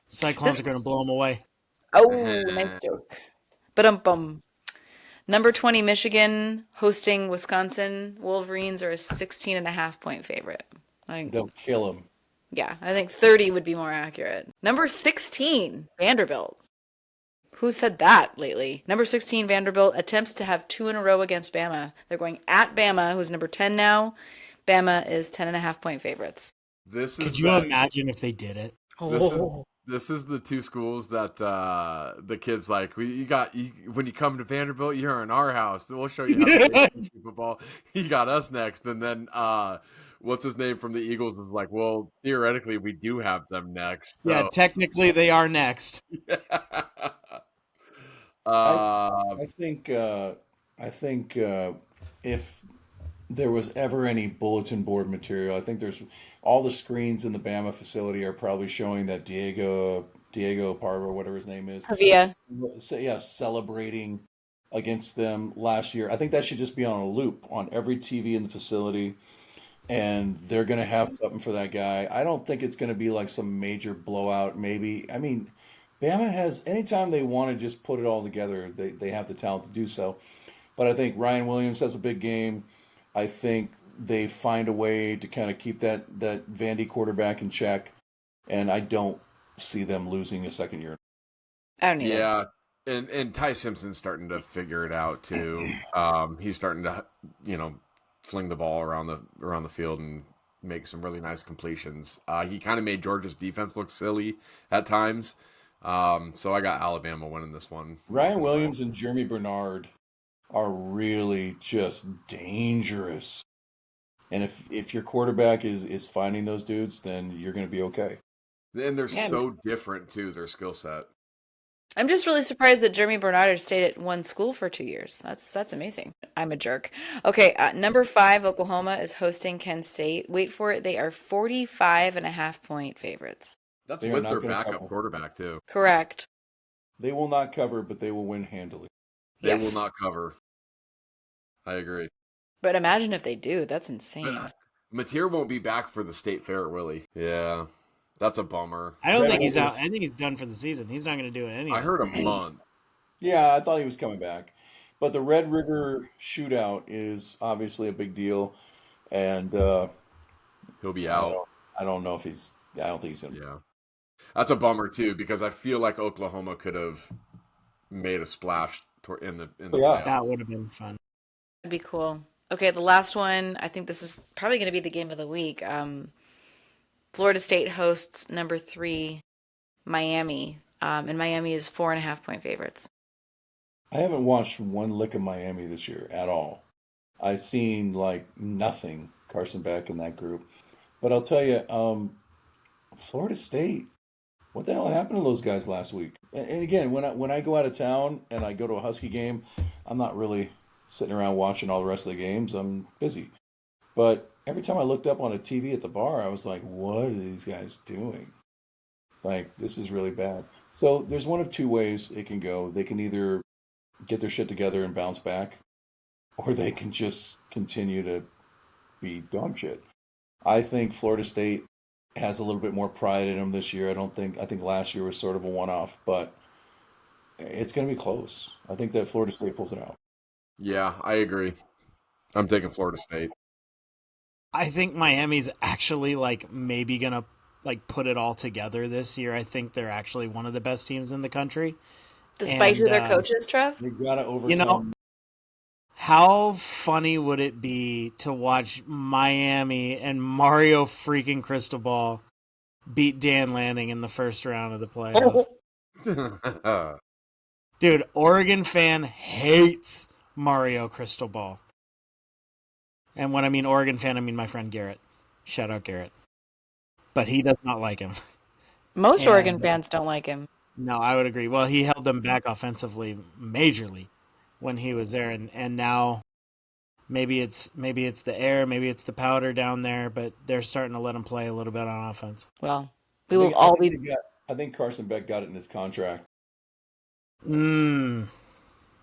Cyclones are going to blow them away. Oh, nice joke. But Number 20, Michigan hosting Wisconsin. Wolverines are a 16.5-point favorite. They'll kill him. Yeah, I think 30 would be more accurate. Number 16, Vanderbilt. Who said that lately? Number 16, Vanderbilt attempts to have 2 in a row against Bama. They're going at Bama, who's number 10 now. Bama is 10.5-point favorites. Could you imagine if they did it? This is the two schools that the kids like. When you come to Vanderbilt, you're in our house. We'll show you how to play football. He got us next, and then what's his name from the Eagles is like, well, theoretically, we do have them next. So. Yeah, technically they are next. I think if there was ever any bulletin board material, I think there's all the screens in the Bama facility are probably showing that Diego Parva, whatever his name is, Pavia. celebrating against them last year. I think that should just be on a loop on every TV in the facility, and they're going to have something for that guy. I don't think it's going to be like some major blowout. Maybe, I mean, Bama has, anytime they want to just put it all together, they have the talent to do so. But I think Ryan Williams has a big game. I think they find a way to kind of keep that Vandy quarterback in check, and I don't see them losing a second year. I don't either. Yeah, and Ty Simpson's starting to figure it out too. He's starting to, fling the ball around the field and make some really nice completions. He kind of made Georgia's defense look silly at times. So I got Alabama winning this one. Ryan Williams and Jeremy Bernard are really just dangerous. And if your quarterback is finding those dudes, then you're going to be okay. And they're so different too, their skill set. I'm just really surprised that Jeremy Bernard stayed at one school for 2 years. That's amazing. I'm a jerk. Okay, number 5, Oklahoma is hosting Kent State. Wait for it. They are 45.5-point favorites. That's with their backup quarterback too. Correct. They will not cover, but they will win handily. They will not cover. I agree. But imagine if they do. That's insane. Mateer won't be back for the state fair, will he? Yeah. That's a bummer. I don't think he's out. I think he's done for the season. He's not going to do it anyway. I heard a month. Yeah, I thought he was coming back. But the Red River shootout is obviously a big deal. And he'll be out. I don't know if he's... I don't think he's in. Yeah. That's a bummer, too, because I feel like Oklahoma could have made a splash in the playoff. That would have been fun. That'd be cool. Okay, the last one. I think this is probably going to be the game of the week. Florida State hosts number 3, Miami. And Miami is 4.5-point favorites. I haven't watched one lick of Miami this year at all. I've seen like nothing Carson Beck in that group. But I'll tell you, Florida State, what the hell happened to those guys last week? And again, when I go out of town and I go to a Husky game, I'm not really sitting around watching all the rest of the games. I'm busy. But every time I looked up on a TV at the bar, I was like, what are these guys doing? Like, this is really bad. So there's one of two ways it can go. They can either get their shit together and bounce back, or they can just continue to be dog shit. I think Florida State has a little bit more pride in them this year. I think last year was sort of a one-off, but it's going to be close. I think that Florida State pulls it out. Yeah, I agree. I'm taking Florida State. I think Miami's actually maybe going to put it all together this year. I think they're actually one of the best teams in the country. Despite who their coach is, Trev? They got to overcome. How funny would it be to watch Miami and Mario freaking Cristobal beat Dan Lanning in the first round of the playoff? Dude, Oregon fan hates Mario Cristobal. And when I mean Oregon fan, I mean my friend Garrett. Shout out Garrett. But he does not like him. Most Oregon fans don't like him. No, I would agree. Well, he held them back offensively majorly when he was there, and now maybe it's the air, maybe it's the powder down there, but they're starting to let him play a little bit on offense. Well, We will all be. I think Carson Beck got it in his contract.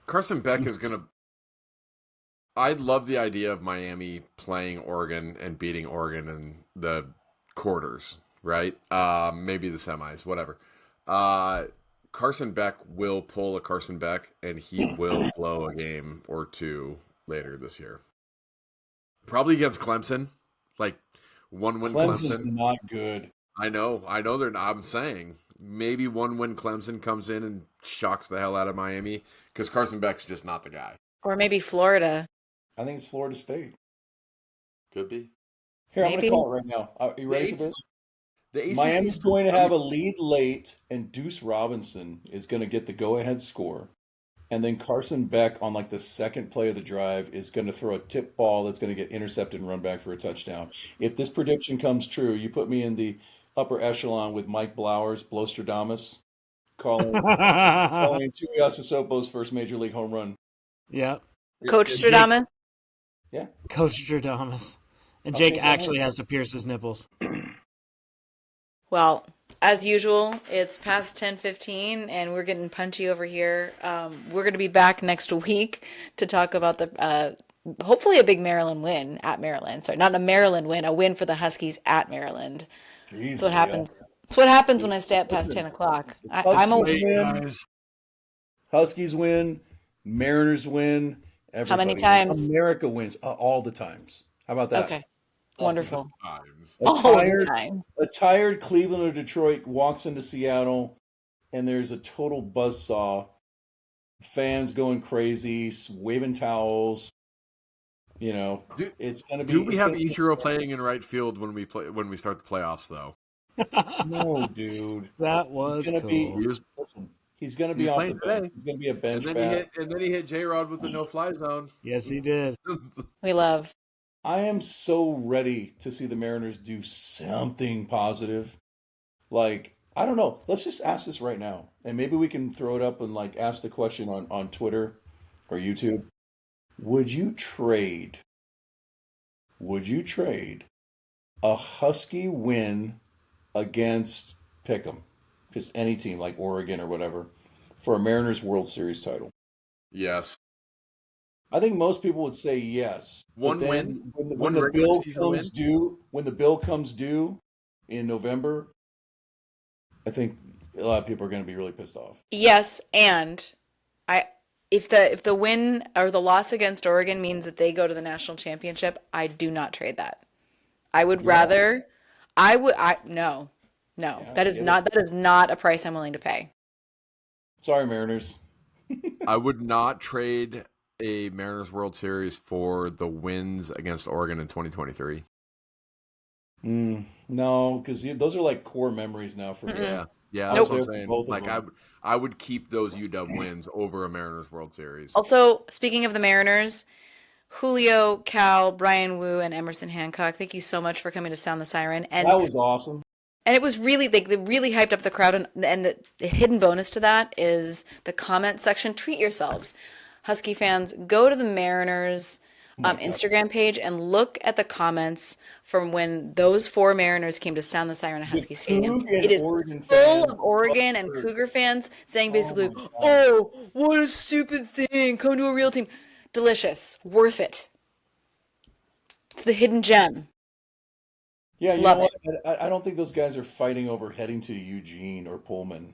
Carson Beck is going to. I love the idea of Miami playing Oregon and beating Oregon in the quarters, right? Maybe the semis, whatever. Carson Beck will pull a Carson Beck, and he will blow a game or two later this year. Probably against Clemson, like 1-win Clemson's Clemson. Not good. I know they're not. I'm saying maybe 1-win Clemson comes in and shocks the hell out of Miami because Carson Beck's just not the guy. Or maybe Florida. I think it's Florida State. Could be. Here, Maybe. I'm going to call it right now. Are you ready for this? The ACC Miami's going to have a lead late, and Deuce Robinson is going to get the go-ahead score. And then Carson Beck on like the second play of the drive is going to throw a tip ball that's going to get intercepted and run back for a touchdown. If this prediction comes true, you put me in the upper echelon with Mike Blowers, Blostradamus, calling Tuiasosopo's first major league home run. Yeah. Coach Stradamus? Yeah. Coach Stradamus. And Jake actually has to pierce his nipples. Well, as usual, it's past 10:15 and we're getting punchy over here. We're going to be back next week to talk about the hopefully a big Maryland win at Maryland. Sorry, not a Maryland win, a win for the Huskies at Maryland. That's what happens. That's what happens when I stay up past 10 o'clock. Huskies win, Mariners win. Everybody How many times? America wins all the times. How about that? Okay. Wonderful. All the times. A tired Cleveland or Detroit walks into Seattle, and there's a total buzzsaw. Fans going crazy, waving towels. You know, it's going to be. Do we have Ichiro playing in right field when we start the playoffs, though? No, dude. That was cool. Listen, he's going to be off the bench. He's going to be a bench bat. And then he hit J-Rod with the no-fly zone. Yes, he did. We love. I am so ready to see the Mariners do something positive. Like, I don't know. Let's just ask this right now. And maybe we can throw it up and like ask the question on Twitter or YouTube. Would you trade a Husky win against Pick'em, just any team like Oregon or whatever, for a Mariners World Series title? Yes. I think most people would say yes. One win. When the bill comes due in November, I think a lot of people are going to be really pissed off. Yes, and if the win or the loss against Oregon means that they go to the national championship, I do not trade that. I would rather. No. Yeah, that is not a price I'm willing to pay. Sorry, Mariners. I would not trade a Mariners World Series for the wins against Oregon in 2023. No, because those are like core memories now for me. Yeah, that's what I'm saying. Like I would keep those UW wins over a Mariners World Series. Also, speaking of the Mariners, Julio, Cal, Brian Wu, and Emerson Hancock, thank you so much for coming to Sound the Siren. And that was awesome. And it was really, they really hyped up the crowd. And the hidden bonus to that is the comment section. Treat yourselves. Husky fans, go to the Mariners Instagram page and look at the comments from when those 4 Mariners came to sound the siren at Husky Stadium. It is full of Oregon and Cougar fans saying basically, oh, what a stupid thing. Come to a real team. Delicious. Worth it. It's the hidden gem. Yeah, you know what? I don't think those guys are fighting over heading to Eugene or Pullman.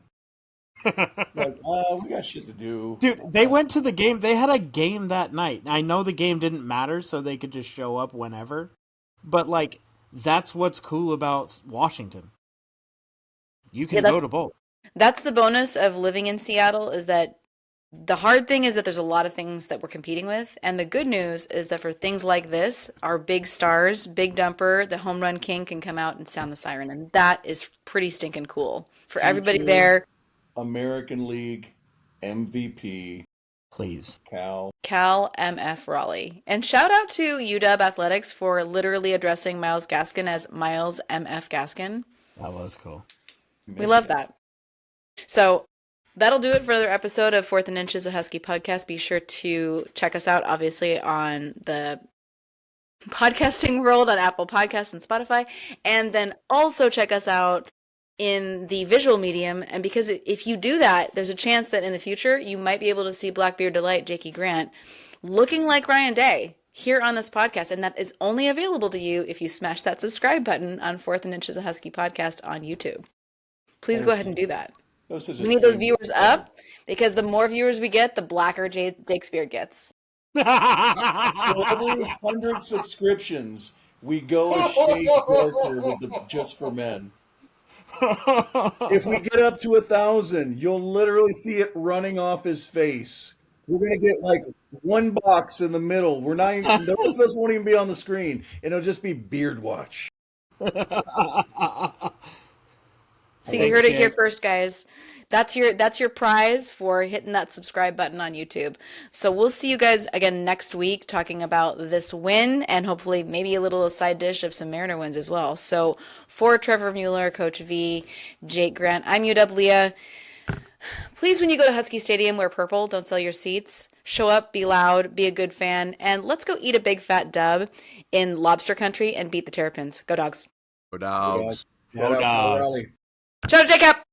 Like, we got shit to do. Dude, they went to the game. They had a game that night. I know the game didn't matter, so they could just show up whenever. But, like, that's what's cool about Washington. You can go to both. That's the bonus of living in Seattle, is that the hard thing is that there's a lot of things that we're competing with. And the good news is that for things like this, our big stars, Big Dumper, the home run king can come out and sound the siren. And that is pretty stinking cool. For everybody there. American League MVP. Please. Cal MF Raleigh. And shout out to UW Athletics for literally addressing Miles Gaskin as Miles MF Gaskin. That was cool. We love that. So that'll do it for another episode of Fourth and Inches, a Husky podcast. Be sure to check us out, obviously, on the podcasting world on Apple Podcasts and Spotify. And then also check us out in the visual medium. And because if you do that, there's a chance that in the future you might be able to see Blackbeard Delight, Jakey Grant, looking like Ryan Day here on this podcast. And that is only available to you if you smash that subscribe button on Fourth and Inches a Husky podcast on YouTube. Please go ahead and do that. We need those viewers up, because the more viewers we get, the blacker Jake's beard gets. For every 100 subscriptions, we go a shade darker with the Just for Men. If we get up to 1,000, you'll literally see it running off his face. We're gonna get like one box in the middle. We're not even, the rest of us won't even be on the screen, and it'll just be Beard Watch. So you heard it here first, guys. That's your prize for hitting that subscribe button on YouTube. So we'll see you guys again next week talking about this win, and hopefully maybe a little side dish of some Mariner wins as well. So for Trevor Mueller, Coach V, Jake Grant, I'm UW Leah. Please, when you go to Husky Stadium, wear purple. Don't sell your seats. Show up, be loud, be a good fan, and let's go eat a big fat dub in Lobster Country and beat the Terrapins. Go Dogs. Go Dogs. Go Dogs. Dogs. Shout out Jacob.